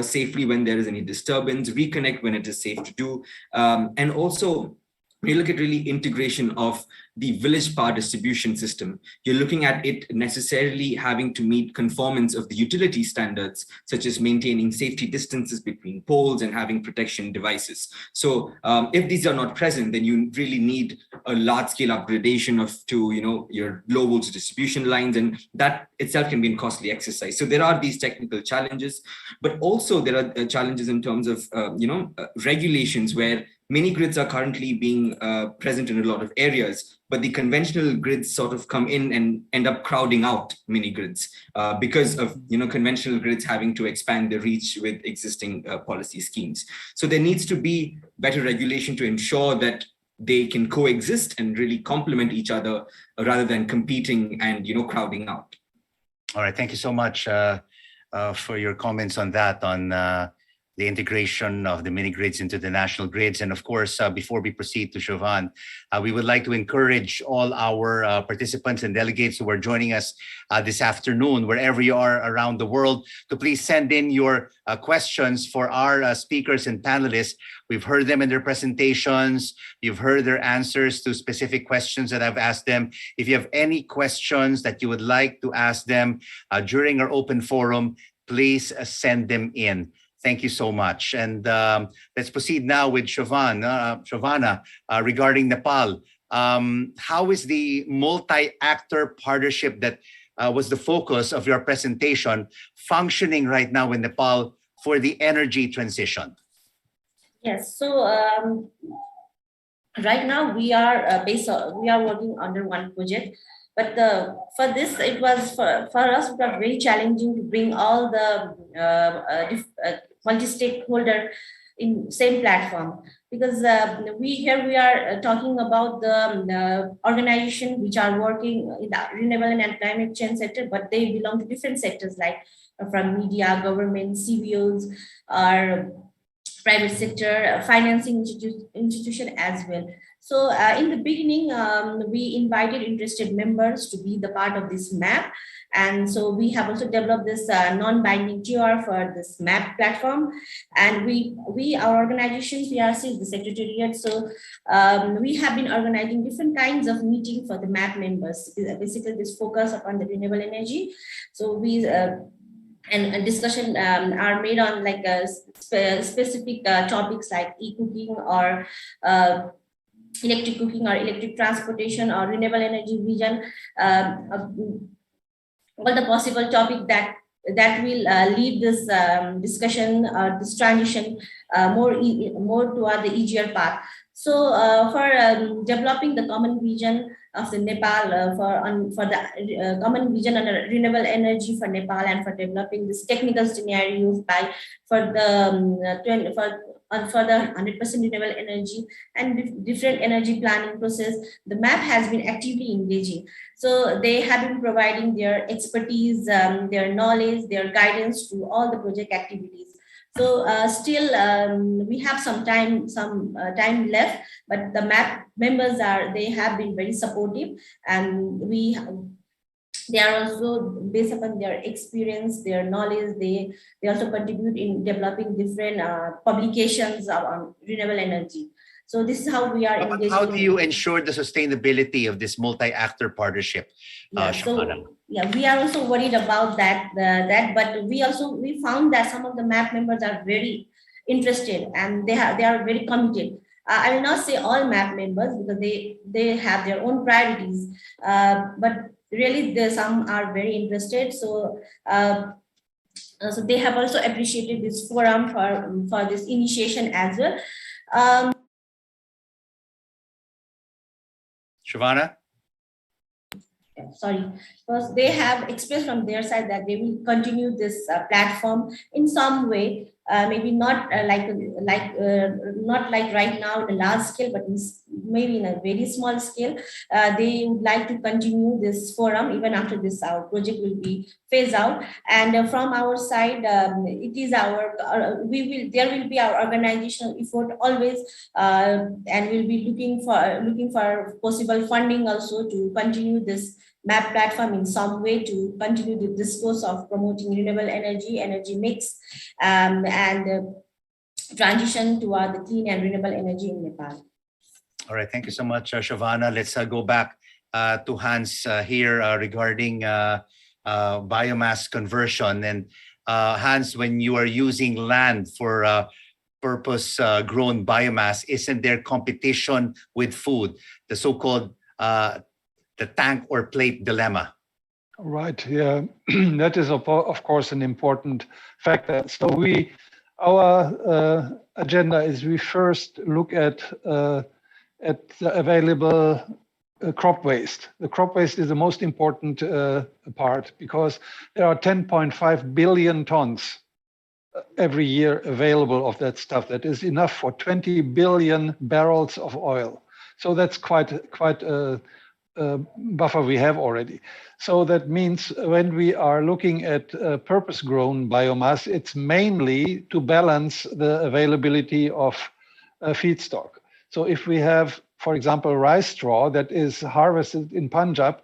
safely when there is any disturbance, reconnect when it is safe to do, and also when you look at really integration of the village power distribution system, you're looking at it necessarily having to meet conformance of the utility standards, such as maintaining safety distances between poles and having protection devices. So if these are not present, then you really need a large-scale upgradation to your low voltage distribution lines, and that itself can be a costly exercise. So there are these technical challenges, but also there are challenges in terms of regulations where mini grids are currently being present in a lot of areas, but the conventional grids sort of come in and end up crowding out mini grids because of conventional grids having to expand their reach with existing policy schemes. So there needs to be better regulation to ensure that they can coexist and really complement each other rather than competing and crowding out. All right, thank you so much for your comments on that, on the integration of the mini grids into the national grids. And of course, before we proceed to Siobhan, we would like to encourage all our participants and delegates who are joining us this afternoon, wherever you are around the world, to please send in your questions for our speakers and panelists. We've heard them in their presentations. You've heard their answers to specific questions that I've asked them. If you have any questions that you would like to ask them during our open forum, please send them in. Thank you so much. And let's proceed now with Shovana, regarding Nepal. How is the multi-actor partnership that was the focus of your presentation functioning right now in Nepal for the energy transition? Yes, so right now we are working under one project. But for this, it was for us, it was very challenging to bring all the multi-stakeholder in same platform, because we are talking about the organization which are working in the renewable and climate change sector, but they belong to different sectors like from media, government, CBOs, or private sector, financing institution as well. So in the beginning, we invited interested members to be the part of this map. And so we have also developed this non-binding TR for this map platform. And our organizations, PRC, the secretariat, so we have been organizing different kinds of meetings for the map members. Basically, this focus upon the renewable energy. So we and discussion are made on like specific topics like e-cooking or electric cooking or electric transportation or renewable energy vision, all the possible topic that will lead this discussion or this transition more toward the easier path. So for developing the common vision of the Nepal for the common vision on renewable energy for Nepal, and for developing this technical scenarios for the 100% renewable energy and different energy planning process, the MAP has been actively engaging. So they have been providing their expertise, their knowledge, their guidance to all the project activities. So still we have some time left, but the MAP members they have been very supportive, and they are also, based upon their experience, their knowledge, they also contribute in developing different publications on renewable energy. So this is how we are engaging. How do you ensure the sustainability of this multi-actor partnership? We are also worried about that. But we found that some of the MAP members are very interested, and they are very committed. I will not say all MAP members, because they have their own priorities, but really some are very interested. So So they have also appreciated this forum for this initiation as well. Shivana? Sorry, because they have expressed from their side that they will continue this platform in some way, maybe not not like right now in a large scale, but maybe in a very small scale. They would like to continue this forum even after this our project will be phased out. And from our side, it is our there will be our organizational effort always, and we'll be looking for possible funding also to continue this MAP platform in some way to continue the discourse of promoting renewable energy mix, and transition toward the clean and renewable energy in Nepal. All right, thank you so much, Shavana. Let's go back to Hans here regarding biomass conversion. And Hans, when you are using land for purpose-grown biomass, isn't there competition with food, the so-called the tank or plate dilemma? Right. Yeah, that is of course an important factor. So our agenda is we first look at the available crop waste. The crop waste is the most important part because there are 10.5 billion tons every year available of that stuff. That is enough for 20 billion barrels of oil. So that's quite a buffer we have already. So that means when we are looking at purpose-grown biomass, it's mainly to balance the availability of feedstock. So if we have, for example, rice straw that is harvested in Punjab,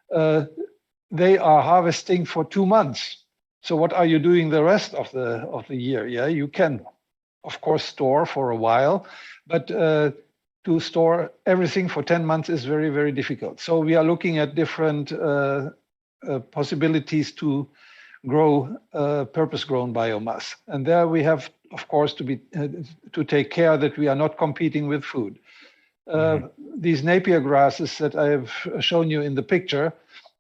they are harvesting for 2 months. So what are you doing the rest of the year? Yeah, you can, of course, store for a while, but to store everything for 10 months is very, very difficult. So we are looking at different possibilities to grow purpose-grown biomass. And there we have, of course, to take care that we are not competing with food. These Napier grasses that I have shown you in the picture,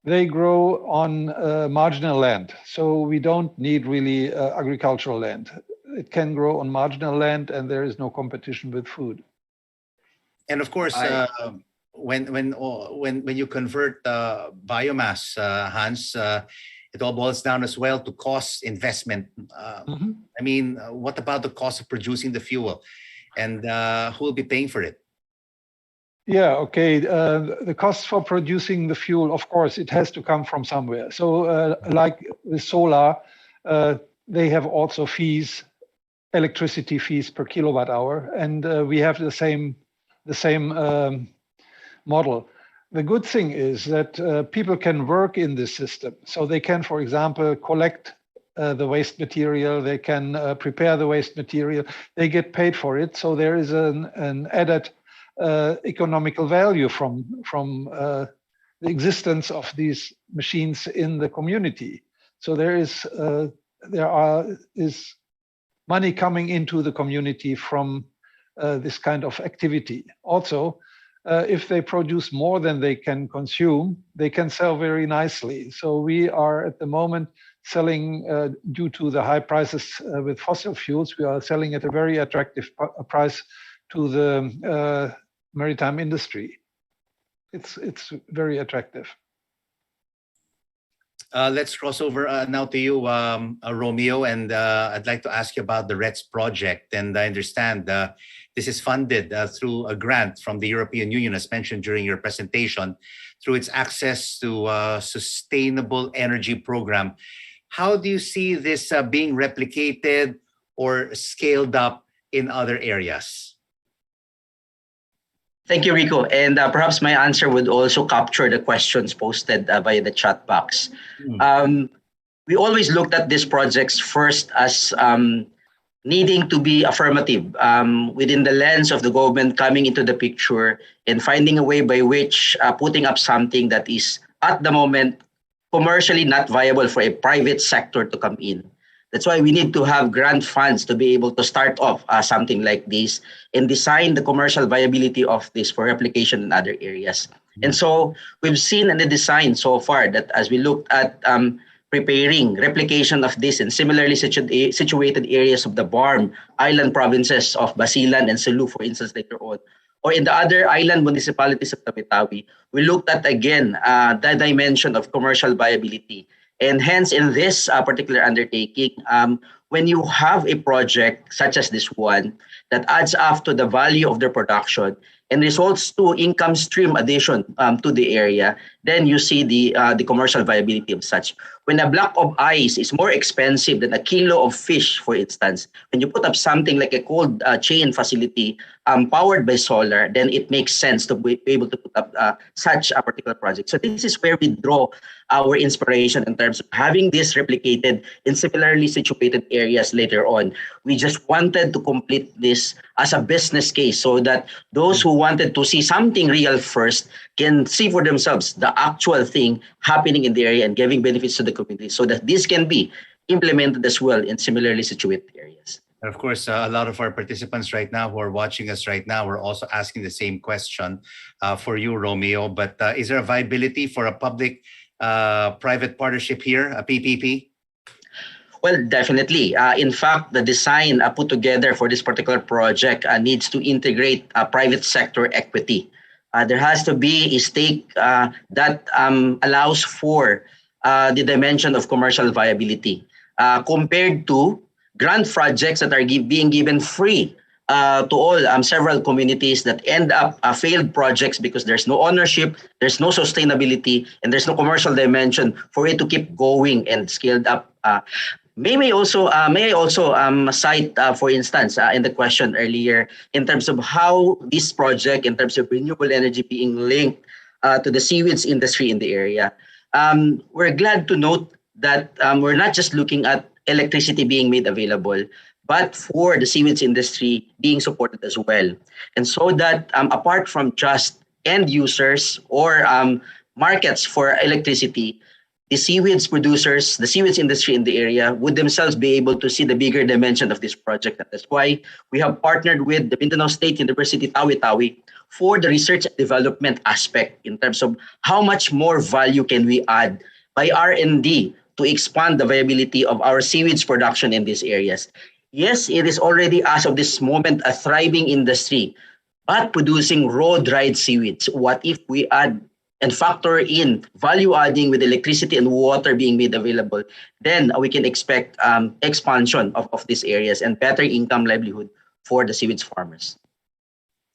they grow on marginal land. So we don't need really agricultural land. It can grow on marginal land and there is no competition with food. And of course, when you convert biomass, Hans, it all boils down as well to cost investment. I mean, what about the cost of producing the fuel, and who will be paying for it? Yeah, okay. The cost for producing the fuel, of course, it has to come from somewhere. So like with solar, they have also fees, electricity fees per kilowatt hour, and we have the same model. The good thing is that people can work in this system. So they can, for example, collect the waste material, they can prepare the waste material, they get paid for it. So there is an added economical value from the existence of these machines in the community. So there is money coming into the community from this kind of activity. Also, if they produce more than they can consume, they can sell very nicely. So we are at the moment selling, due to the high prices with fossil fuels, we are selling at a very attractive price to the maritime industry. It's very attractive. Let's cross over now to you, Romeo, and I'd like to ask you about the RETS project. And I understand this is funded through a grant from the European Union, as mentioned during your presentation, through its access to sustainable energy program. How do you see this being replicated or scaled up in other areas? Thank you, Rico. And perhaps my answer would also capture the questions posted via the chat box. We always looked at these projects first as needing to be affirmative within the lens of the government coming into the picture and finding a way by which putting up something that is at the moment commercially not viable for a private sector to come in. That's why we need to have grant funds to be able to start off something like this and design the commercial viability of this for replication in other areas. And so we've seen in the design so far that as we looked at preparing replication of this in similarly situated areas of the Barm Island provinces of Basilan and Sulu, for instance, later on, or in the other island municipalities of Tawi-Tawi, we looked at again the dimension of commercial viability. And hence, in this particular undertaking, when you have a project such as this one that adds up to the value of their production and results to income stream addition to the area, then you see the commercial viability of such. When a block of ice is more expensive than a kilo of fish, for instance, when you put up something like a cold chain facility powered by solar, then it makes sense to be able to put up such a particular project. So this is where we draw our inspiration in terms of having this replicated in similarly situated areas later on. We just wanted to complete this as a business case so that those who wanted to see something real first can see for themselves the actual thing happening in the area and giving benefits to the community so that this can be implemented as well in similarly situated areas. And of course, a lot of our participants right now who are watching us right now, we're also asking the same question for you, Romeo. But is there a viability for a public-private partnership here, a PPP? Well, definitely. In fact, the design put together for this particular project needs to integrate private sector equity. There has to be a stake that allows for the dimension of commercial viability compared to grant projects that are being given free to all several communities that end up failed projects because there's no ownership, there's no sustainability, and there's no commercial dimension for it to keep going and scaled up. May I also cite, for instance, in the question earlier, in terms of how this project, in terms of renewable energy being linked to the seaweeds industry in the area. We're glad to note that we're not just looking at electricity being made available, but for the seaweeds industry being supported as well. And so that apart from just end users or markets for electricity, the seaweeds producers, the seaweeds industry in the area would themselves be able to see the bigger dimension of this project. And that's why we have partnered with the Mindanao State University Tawi-Tawi for the research and development aspect in terms of how much more value can we add by R&D to expand the viability of our seaweeds production in these areas. Yes, it is already, as of this moment, a thriving industry, but producing raw dried seaweeds. What if we add and factor in value adding with electricity and water being made available? Then we can expect expansion of these areas and better income livelihood for the seaweeds farmers.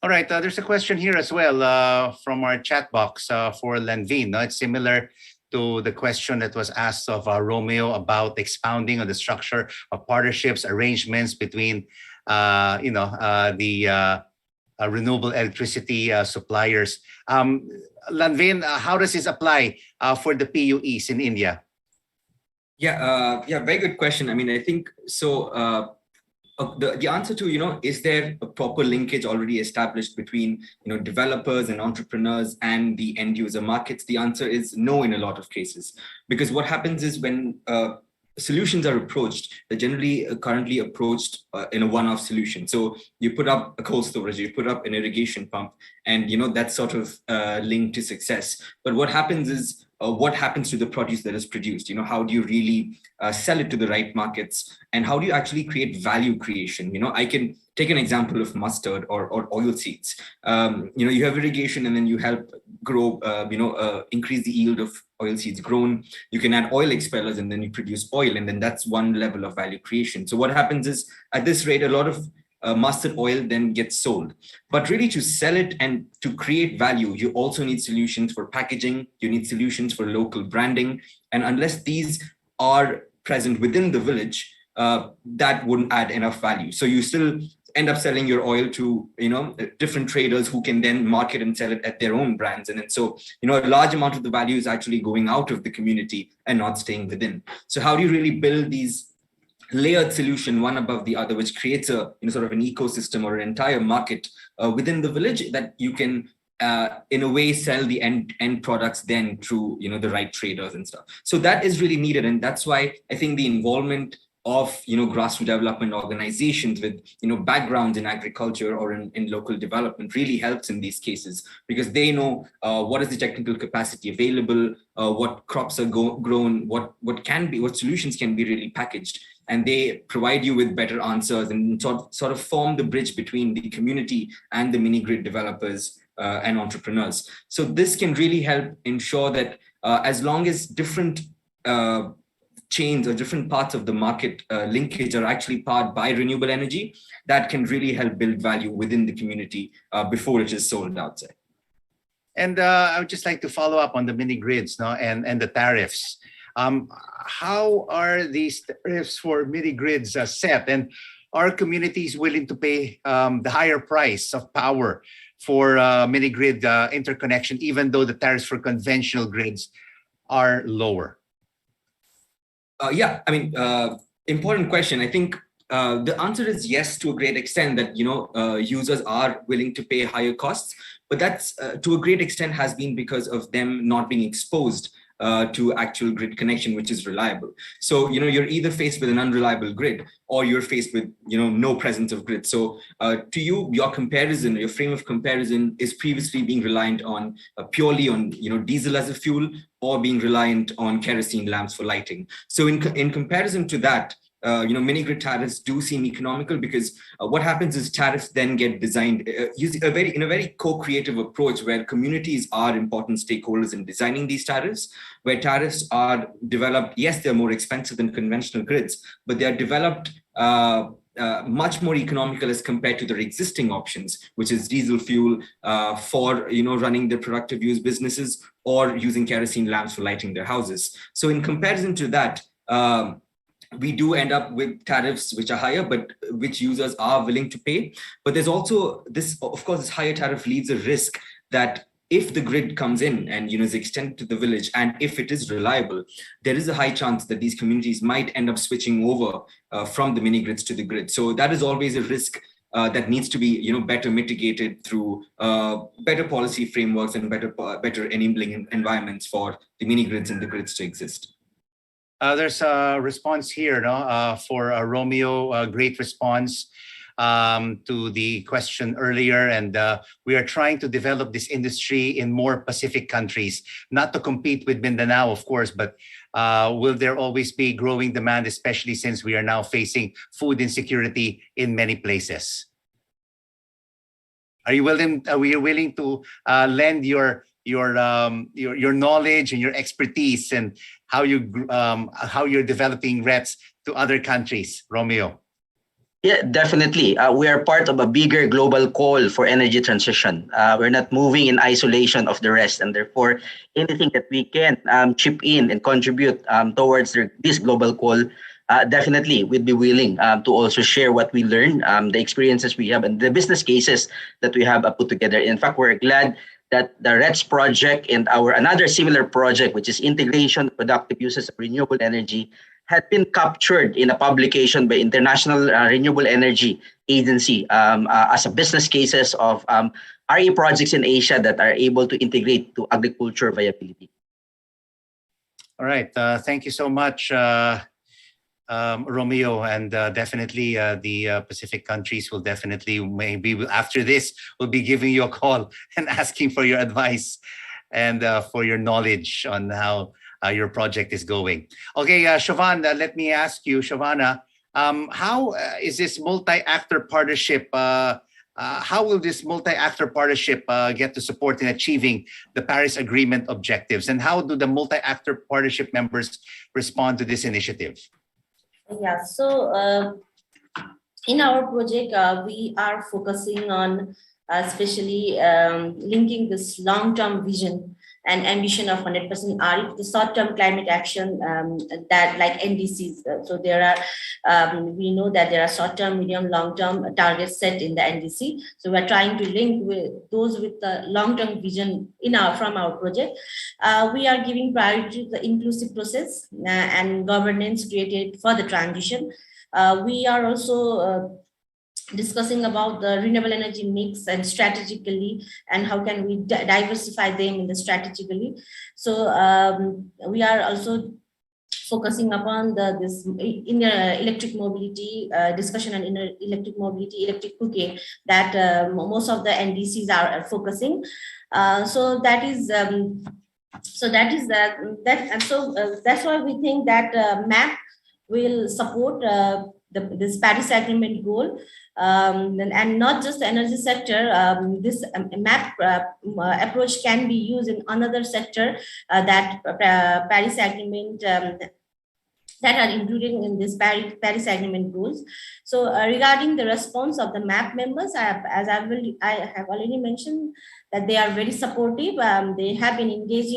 All right, there's a question here as well from our chat box for Lanvin. No? It's similar to the question that was asked of Romeo about expounding on the structure of partnerships, arrangements between, the renewable electricity suppliers. Lanvin, how does this apply for the PUEs in India? Yeah, very good question. I mean, I think so. The answer to, is there a proper linkage already established between, developers and entrepreneurs and the end user markets? The answer is no in a lot of cases, because what happens is when solutions are approached, they're generally currently approached in a one-off solution. So you put up a cold storage, you put up an irrigation pump, and that's sort of linked to success. But what happens is, what happens to the produce that is produced? How do you really sell it to the right markets, and how do you actually create value creation? I can take an example of mustard or oil seeds. You have irrigation, and then you help grow, increase the yield of oil seeds grown. You can add oil expellers, and then you produce oil, and then that's one level of value creation. So what happens is, at this rate, a lot of mustard oil then gets sold. But really, to sell it and to create value, you also need solutions for packaging, you need solutions for local branding. And unless these are present within the village, that wouldn't add enough value. So you still end up selling your oil to different traders who can then market and sell it at their own brands. And then so a large amount of the value is actually going out of the community and not staying within. So how do you really build these layered solution one above the other, which creates a sort of an ecosystem or an entire market within the village that you can in a way sell the end products then through the right traders and stuff? So that is really needed, and that's why I think the involvement of grassroots development organizations with backgrounds in agriculture or in local development really helps in these cases, because they know what is the technical capacity available, what crops are grown, what solutions can be really packaged, and they provide you with better answers and sort of form the bridge between the community and the mini grid developers and entrepreneurs. So this can really help ensure that as long as different chains or different parts of the market linkage are actually powered by renewable energy, that can really help build value within the community before it is sold outside. And I would just like to follow up on the mini grids, no, and the tariffs. How are these tariffs for mini grids set, and are communities willing to pay the higher price of power for mini grid interconnection, even though the tariffs for conventional grids are lower? Yeah, I mean, important question. I think the answer is yes, to a great extent, that users are willing to pay higher costs, but that's to a great extent has been because of them not being exposed to actual grid connection, which is reliable. So you're either faced with an unreliable grid, or you're faced with no presence of grid. So to you, your frame of comparison is previously being reliant on purely on diesel as a fuel, or being reliant on kerosene lamps for lighting. So in comparison to that, mini grid tariffs do seem economical, because what happens is tariffs then get designed using in a very co-creative approach, where communities are important stakeholders in designing these tariffs, where tariffs are developed. Yes, they're more expensive than conventional grids, but they are developed much more economical as compared to their existing options, which is diesel fuel for running their productive use businesses, or using kerosene lamps for lighting their houses. So in comparison to that, we do end up with tariffs which are higher, but which users are willing to pay. But there's also this, of course, this higher tariff leaves a risk that if the grid comes in and is extended to the village, and if it is reliable, there is a high chance that these communities might end up switching over from the mini grids to the grid. So that is always a risk that needs to be better mitigated through better policy frameworks and better enabling environments for the mini grids and the grids to exist. There's a response here, no, for Romeo. Great response to the question earlier, and we are trying to develop this industry in more Pacific countries, not to compete with Mindanao, of course, but will there always be growing demand, especially since we are now facing food insecurity in many places? Are you willing to lend your knowledge and your expertise and how you're developing reps to other countries, Romeo? Yeah, definitely. We are part of a bigger global call for energy transition. We're not moving in isolation of the rest, and therefore anything that we can chip in and contribute towards this global call, definitely we'd be willing to also share what we learn, the experiences we have, and the business cases that we have put together. In fact, we're glad that the RETS project and our another similar project, which is integration productive uses of renewable energy, had been captured in a publication by International Renewable Energy Agency as a business cases of RE projects in Asia that are able to integrate to agriculture viability. All right, thank you so much, Romeo, and definitely the Pacific countries will definitely, maybe after this, will be giving you a call and asking for your advice and for your knowledge on how your project is going. Okay, Siobhan, let me ask you, Siobhana, how is this multi-actor partnership? How will this multi-actor partnership get to support in achieving the Paris Agreement objectives? And how do the multi-actor partnership members respond to this initiative? Yeah, so in our project, we are focusing on especially linking this long-term vision and ambition of 100% RE to the short-term climate action that like NDCs. So there are, we know that there are short-term, medium, long-term targets set in the NDC. So we're trying to link with those with the long-term vision from our project. We are giving priority to the inclusive process and governance created for the transition. We are also discussing about the renewable energy mix and strategically, and how can we diversify them in the strategically. So we are also focusing upon this electric mobility discussion and electric mobility, electric cooking that most of the NDCs are focusing. So that's why we think that MAP will support this Paris Agreement goal, and not just the energy sector. This MAP approach can be used in another sector that Paris Agreement that are included in this Paris Agreement goals. So regarding the response of the MAP members, I have already mentioned that they are very supportive. They have been engaged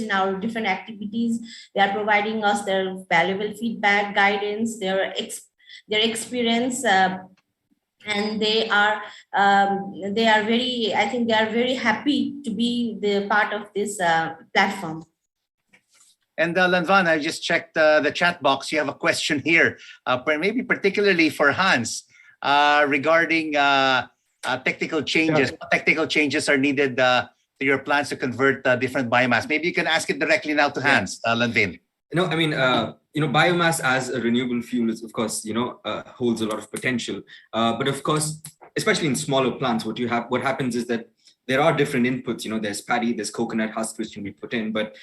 in our different activities. They are providing us their valuable feedback, guidance, their experience, and they are very, I think they are very happy to be the part of this platform. And Lanvan, I just checked the chat box. You have a question here, maybe particularly for Hans, regarding technical changes. Yeah. What technical changes are needed to your plans to convert different biomass? Maybe you can ask it directly now to Hans, Lanvin. No, I mean, biomass as a renewable fuel is, of course, holds a lot of potential. But of course, especially in smaller plants, what happens is that there are different inputs. There's paddy, there's coconut husk which can be put in, but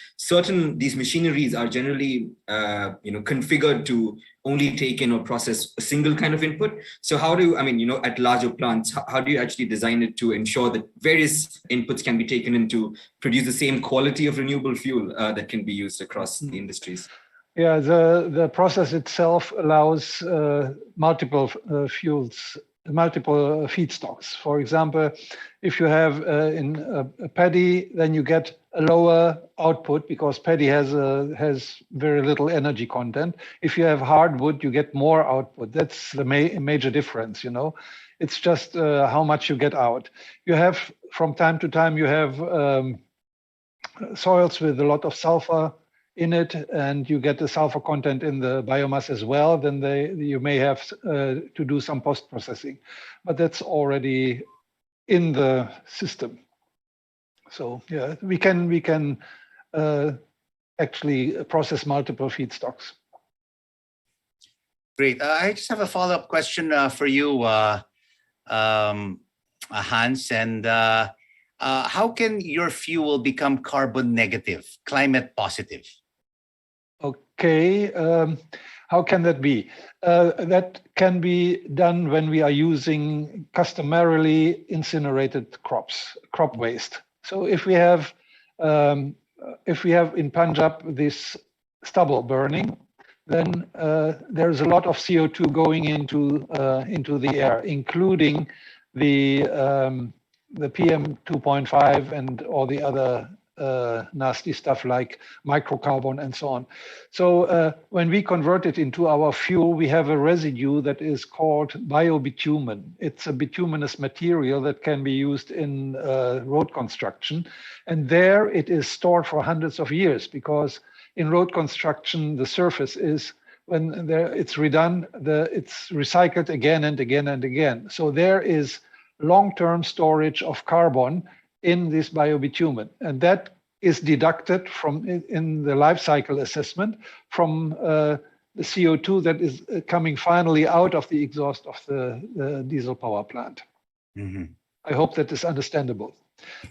these machineries are generally, configured to only take in or process a single kind of input. So at larger plants, how do you actually design it to ensure that various inputs can be taken in to produce the same quality of renewable fuel that can be used across the industries? Yeah, the process itself allows multiple fuels, multiple feedstocks. For example, if you have in a paddy, then you get a lower output because paddy has very little energy content. If you have hardwood, you get more output. That's the major difference. It's just how much you get out. You have, from time to time, you have soils with a lot of sulfur in it, and you get the sulfur content in the biomass as well. Then you may have to do some post-processing, but that's already in the system. So yeah, we can actually process multiple feedstocks. Great. I just have a follow-up question for you, Hans. And how can your fuel become carbon negative, climate positive? Okay. How can that be? That can be done when we are using customarily incinerated crop waste. So if we have in Punjab this stubble burning, then there's a lot of CO2 going into the air, including the PM 2.5 and all the other nasty stuff like microcarbon and so on. So when we convert it into our fuel, we have a residue that is called biobitumen. It's a bituminous material that can be used in road construction. And there it is stored for hundreds of years, because in road construction, the surface is, when it's redone, it's recycled again and again and again. So there is long-term storage of carbon in this biobitumen, and that is deducted from in the life cycle assessment from the CO2 that is coming finally out of the exhaust of the diesel power plant. Mm-hmm. I hope that is understandable.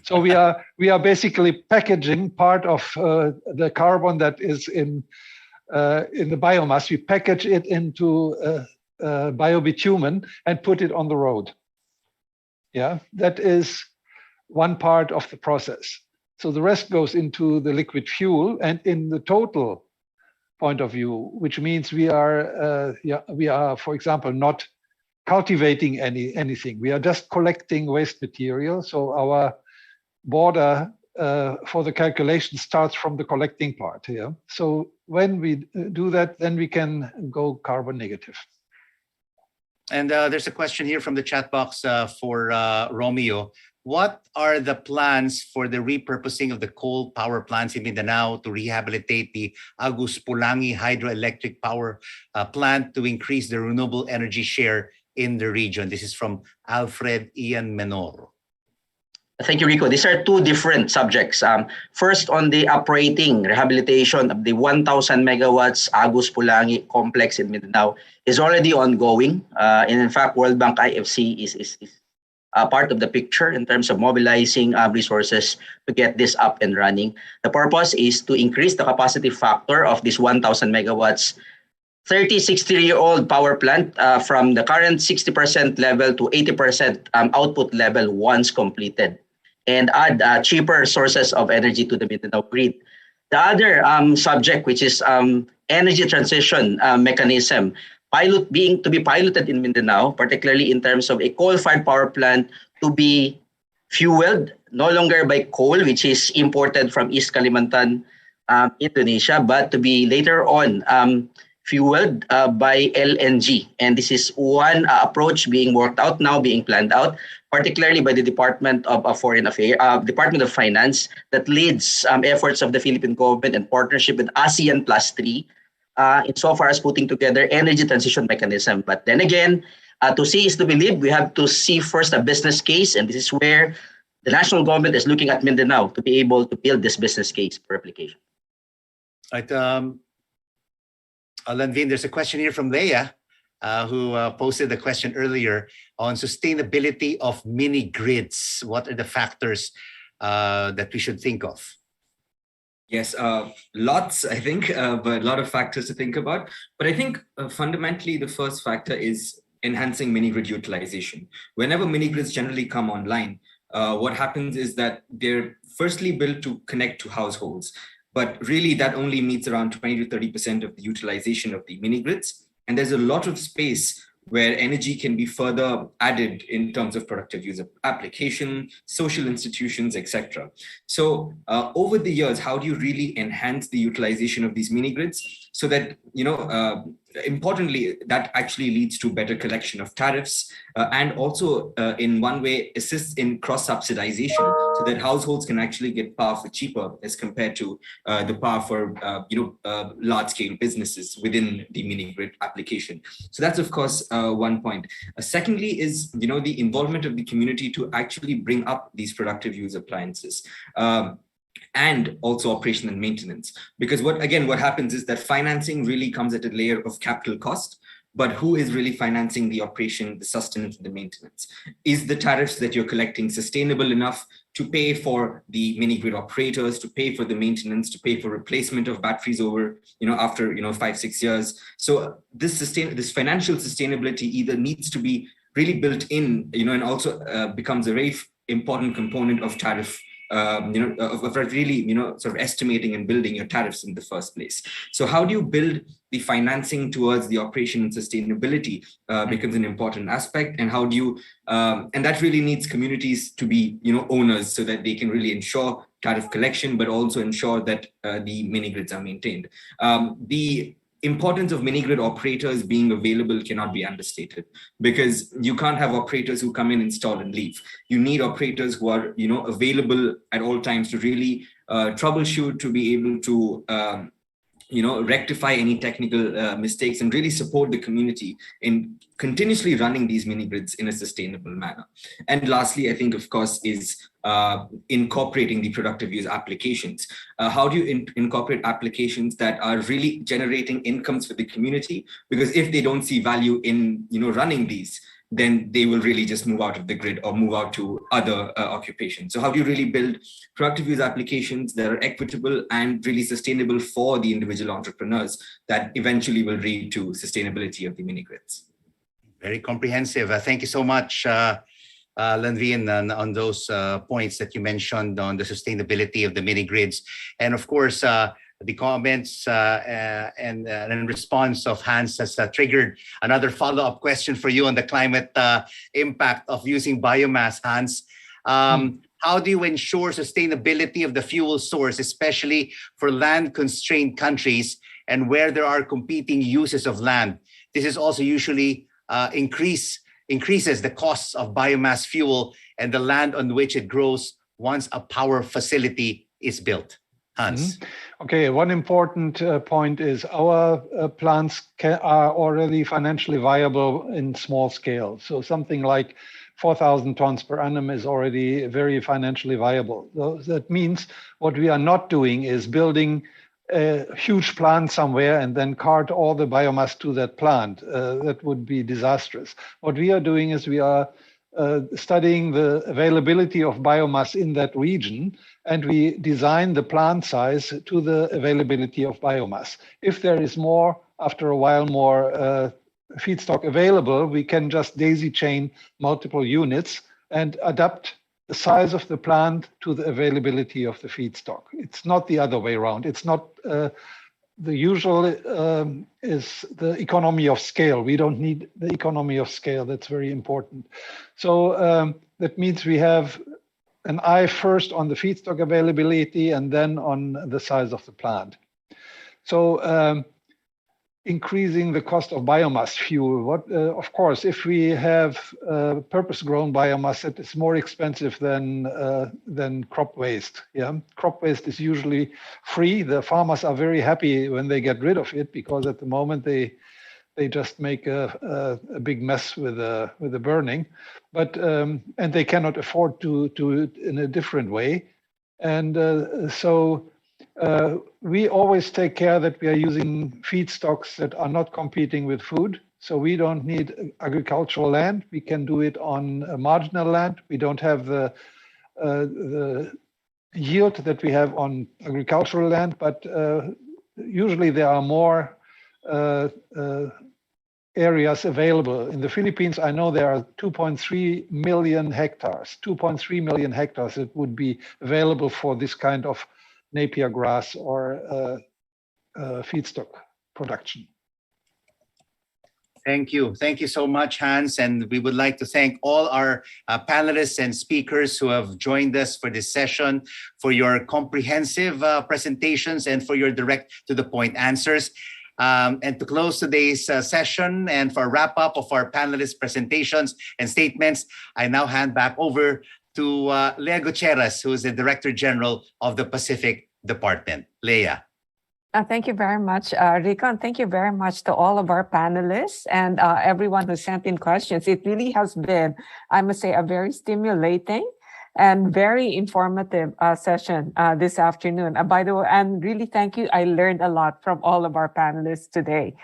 So we are basically packaging part of the carbon that is in the biomass. We package it into biobitumen and put it on the road. Yeah, that is one part of the process. So the rest goes into the liquid fuel, and in the total point of view, which means we are, for example, not cultivating anything. We are just collecting waste material. So our border for the calculation starts from the collecting part here. So when we do that, then we can go carbon negative. And there's a question here from the chat box for Romeo. What are the plans for the repurposing of the coal power plants in Mindanao to rehabilitate the Agus Pulangi hydroelectric power plant to increase the renewable energy share in the region? This is from Alfred Ian Menor. Thank you, Rico. These are two different subjects. First, on the operating rehabilitation of the 1,000 megawatts Agus Pulangi complex in Mindanao is already ongoing. And in fact, World Bank IFC is part of the picture in terms of mobilizing resources to get this up and running. The purpose is to increase the capacity factor of this 1,000 megawatts 60-year-old power plant from the current 60% level to 80% output level once completed, and add cheaper sources of energy to the Mindanao grid. The other subject, which is energy transition mechanism, to be piloted in Mindanao, particularly in terms of a coal-fired power plant to be fueled no longer by coal, which is imported from East Kalimantan, Indonesia, but to be later on fueled by LNG. And this is one approach being worked out now, being planned out, particularly by the Department of Foreign Affairs, Department of Finance, that leads efforts of the Philippine government in partnership with ASEAN +3 insofar as putting together energy transition mechanism. But then again, to see is to believe. We have to see first a business case, and this is where the national government is looking at Mindanao to be able to build this business case for application. Right. Lanvin, there's a question here from Leia, who posted the question earlier on sustainability of mini grids. What are the factors that we should think of? Yes, lots, I think, but a lot of factors to think about. But I think fundamentally, the first factor is enhancing mini grid utilization. Whenever mini grids generally come online, what happens is that they're firstly built to connect to households. But really, that only meets around 20 to 30% of the utilization of the mini grids. And there's a lot of space where energy can be further added in terms of productive use of application, social institutions, etc. So over the years, how do you really enhance the utilization of these mini grids so that, importantly, that actually leads to better collection of tariffs and also in one way assists in cross-subsidization so that households can actually get power for cheaper as compared to the power for large-scale businesses within the mini grid application. So that's of course one point. Secondly is the involvement of the community to actually bring up these productive use appliances. And also operation and maintenance. Because what happens is that financing really comes at a layer of capital cost, but who is really financing the operation, the sustenance, and the maintenance? Is the tariffs that you're collecting sustainable enough to pay for the mini grid operators, to pay for the maintenance, to pay for replacement of batteries over, after 5-6 years? So this financial sustainability either needs to be really built in, and also becomes a very important component of tariff. Of really, sort of estimating and building your tariffs in the first place. So how do you build the financing towards the operation and sustainability becomes an important aspect, and how do you, and that really needs communities to be, owners so that they can really ensure tariff collection, but also ensure that the mini grids are maintained. The importance of mini grid operators being available cannot be understated, because you can't have operators who come in, install and leave. You need operators who are available at all times to really troubleshoot, to be able to rectify any technical mistakes and really support the community in continuously running these mini grids in a sustainable manner. And lastly, I think, of course, is incorporating the productive use applications. How do you incorporate applications that are really generating incomes for the community? Because if they don't see value in running these, then they will really just move out of the grid or move out to other occupations. So how do you really build productive use applications that are equitable and really sustainable for the individual entrepreneurs that eventually will lead to sustainability of the mini grids? Very comprehensive. Thank you so much, Lanvin, on those points that you mentioned on the sustainability of the mini grids. And of course, the comments and in response of Hans has triggered another follow-up question for you on the climate impact of using biomass, Hans. How do you ensure sustainability of the fuel source, especially for land-constrained countries and where there are competing uses of land? This is also usually increases the costs of biomass fuel and the land on which it grows once a power facility is built. Hans. Okay, one important point is our plants are already financially viable in small scale. So something like 4,000 tons per annum is already very financially viable. So that means what we are not doing is building a huge plant somewhere and then cart all the biomass to that plant. That would be disastrous. What we are doing is we are studying the availability of biomass in that region, and we design the plant size to the availability of biomass. If there is more, after a while, more feedstock available, we can just daisy chain multiple units and adapt the size of the plant to the availability of the feedstock. It's not the other way around. It's not the usual is the economy of scale. We don't need the economy of scale. That's very important. So that means we have an eye first on the feedstock availability and then on the size of the plant. So increasing the cost of biomass fuel. Of course, if we have purpose-grown biomass, it is more expensive than crop waste. Yeah, crop waste is usually free. The farmers are very happy when they get rid of it because at the moment they just make a big mess with the burning, but and they cannot afford to do it in a different way, and so. We always take care that we are using feedstocks that are not competing with food. So we don't need agricultural land. We can do it on marginal land. We don't have the yield that we have on agricultural land, but usually there are more areas available. In the Philippines, I know there are 2.3 million hectares, 2.3 million hectares that would be available for this kind of Napier grass or feedstock production. Thank you. Thank you so much, Hans. And we would like to thank all our panelists and speakers who have joined us for this session, for your comprehensive presentations and for your direct to the point answers. And to close today's session and for a wrap up of our panelists' presentations and statements, I now hand back over to Lea Gutierrez, who is the Director General of the Pacific Department. Lea. Thank you very much, Rico, and thank you very much to all of our panelists and everyone who sent in questions. It really has been, I must say, a very stimulating and very informative session this afternoon. By the way, and really thank you. I learned a lot from all of our panelists today.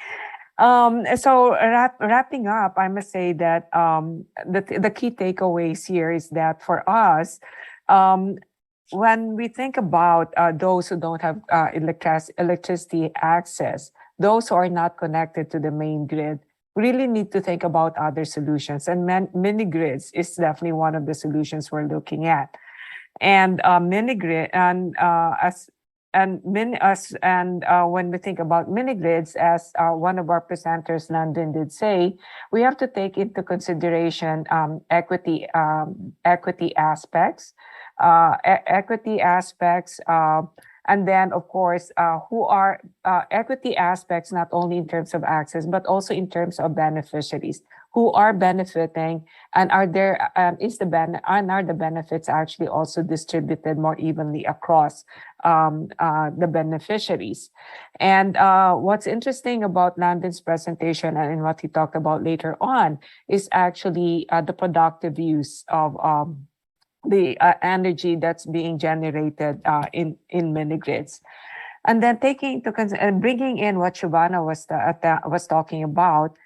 So wrapping up, I must say that the key takeaways here is that for us, when we think about those who don't have electricity access, those who are not connected to the main grid, really need to think about other solutions. And mini grids is definitely one of the solutions we're looking at. And mini grid when we think about mini grids, as one of our presenters, London, did say, we have to take into consideration equity aspects, and then, of course, who are equity aspects, not only in terms of access, but also in terms of beneficiaries who are benefiting, and are the benefits actually also distributed more evenly across the beneficiaries. And what's interesting about Landon's presentation and what he talked about later on is actually the productive use of the energy that's being generated in mini grids. And then taking into and bringing in what Shobana was talking about,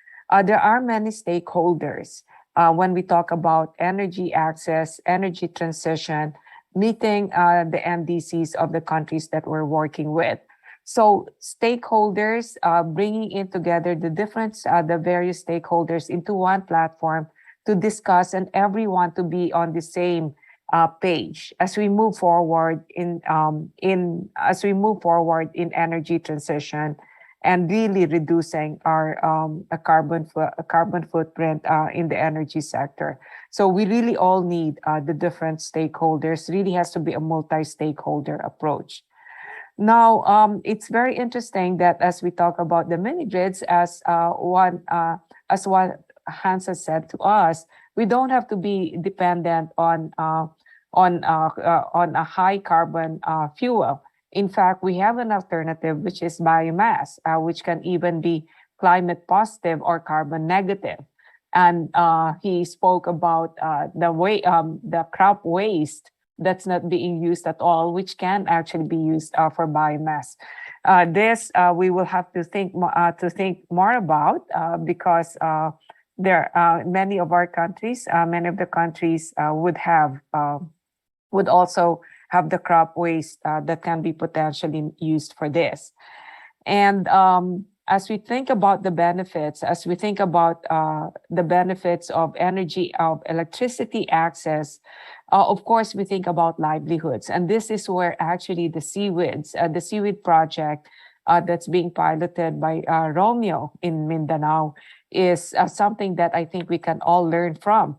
there are many stakeholders when we talk about energy access, energy transition, meeting the NDCs of the countries that we're working with. So stakeholders, bringing in together the various stakeholders into one platform to discuss, and everyone to be on the same page as we move forward in energy transition and really reducing our carbon footprint in the energy sector. So we really all need the different stakeholders. Really has to be a multi-stakeholder approach. Now, it's very interesting that as we talk about the mini grids, as what Hans has said to us, we don't have to be dependent on a high carbon fuel. In fact, we have an alternative, which is biomass, which can even be climate positive or carbon negative. And he spoke about the crop waste that's not being used at all, which can actually be used for biomass. This we will have to think more about because there many of our countries, many of the countries would also have the crop waste that can be potentially used for this. And as we think about the benefits, as we think about the benefits of energy, of electricity access, of course, we think about livelihoods. And this is where actually the seaweed project that's being piloted by Romeo in Mindanao is something that I think we can all learn from.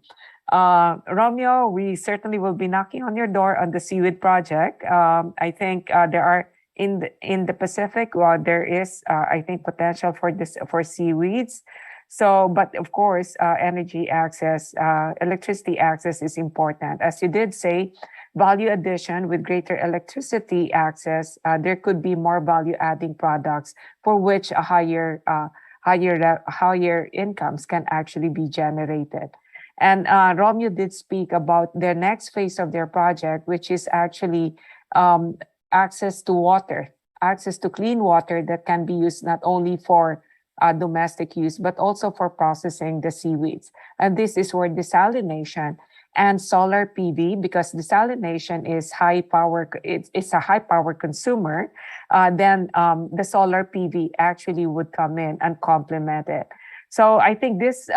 Romeo, we certainly will be knocking on your door on the seaweed project. I think there are in the Pacific, there is, I think, potential for this for seaweeds. So, but of course, energy access, electricity access is important. As you did say, value addition with greater electricity access, there could be more value-adding products for which a higher incomes can actually be generated. And Romeo did speak about their next phase of their project, which is actually access to water, access to clean water that can be used not only for domestic use, but also for processing the seaweeds. And this is where desalination and solar PV, because desalination is high power, it's a high power consumer, then the solar PV actually would come in and complement it. So I think this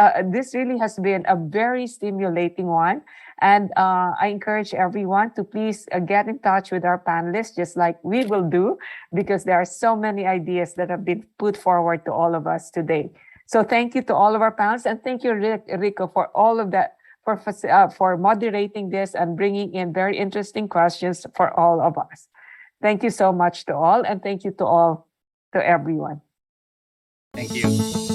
really has been a very stimulating one. And I encourage everyone to please get in touch with our panelists, just like we will do, because there are so many ideas that have been put forward to all of us today. So thank you to all of our panelists, and thank you, Rico, for all of that, for moderating this and bringing in very interesting questions for all of us. Thank you so much to all, and thank you to everyone. Thank you.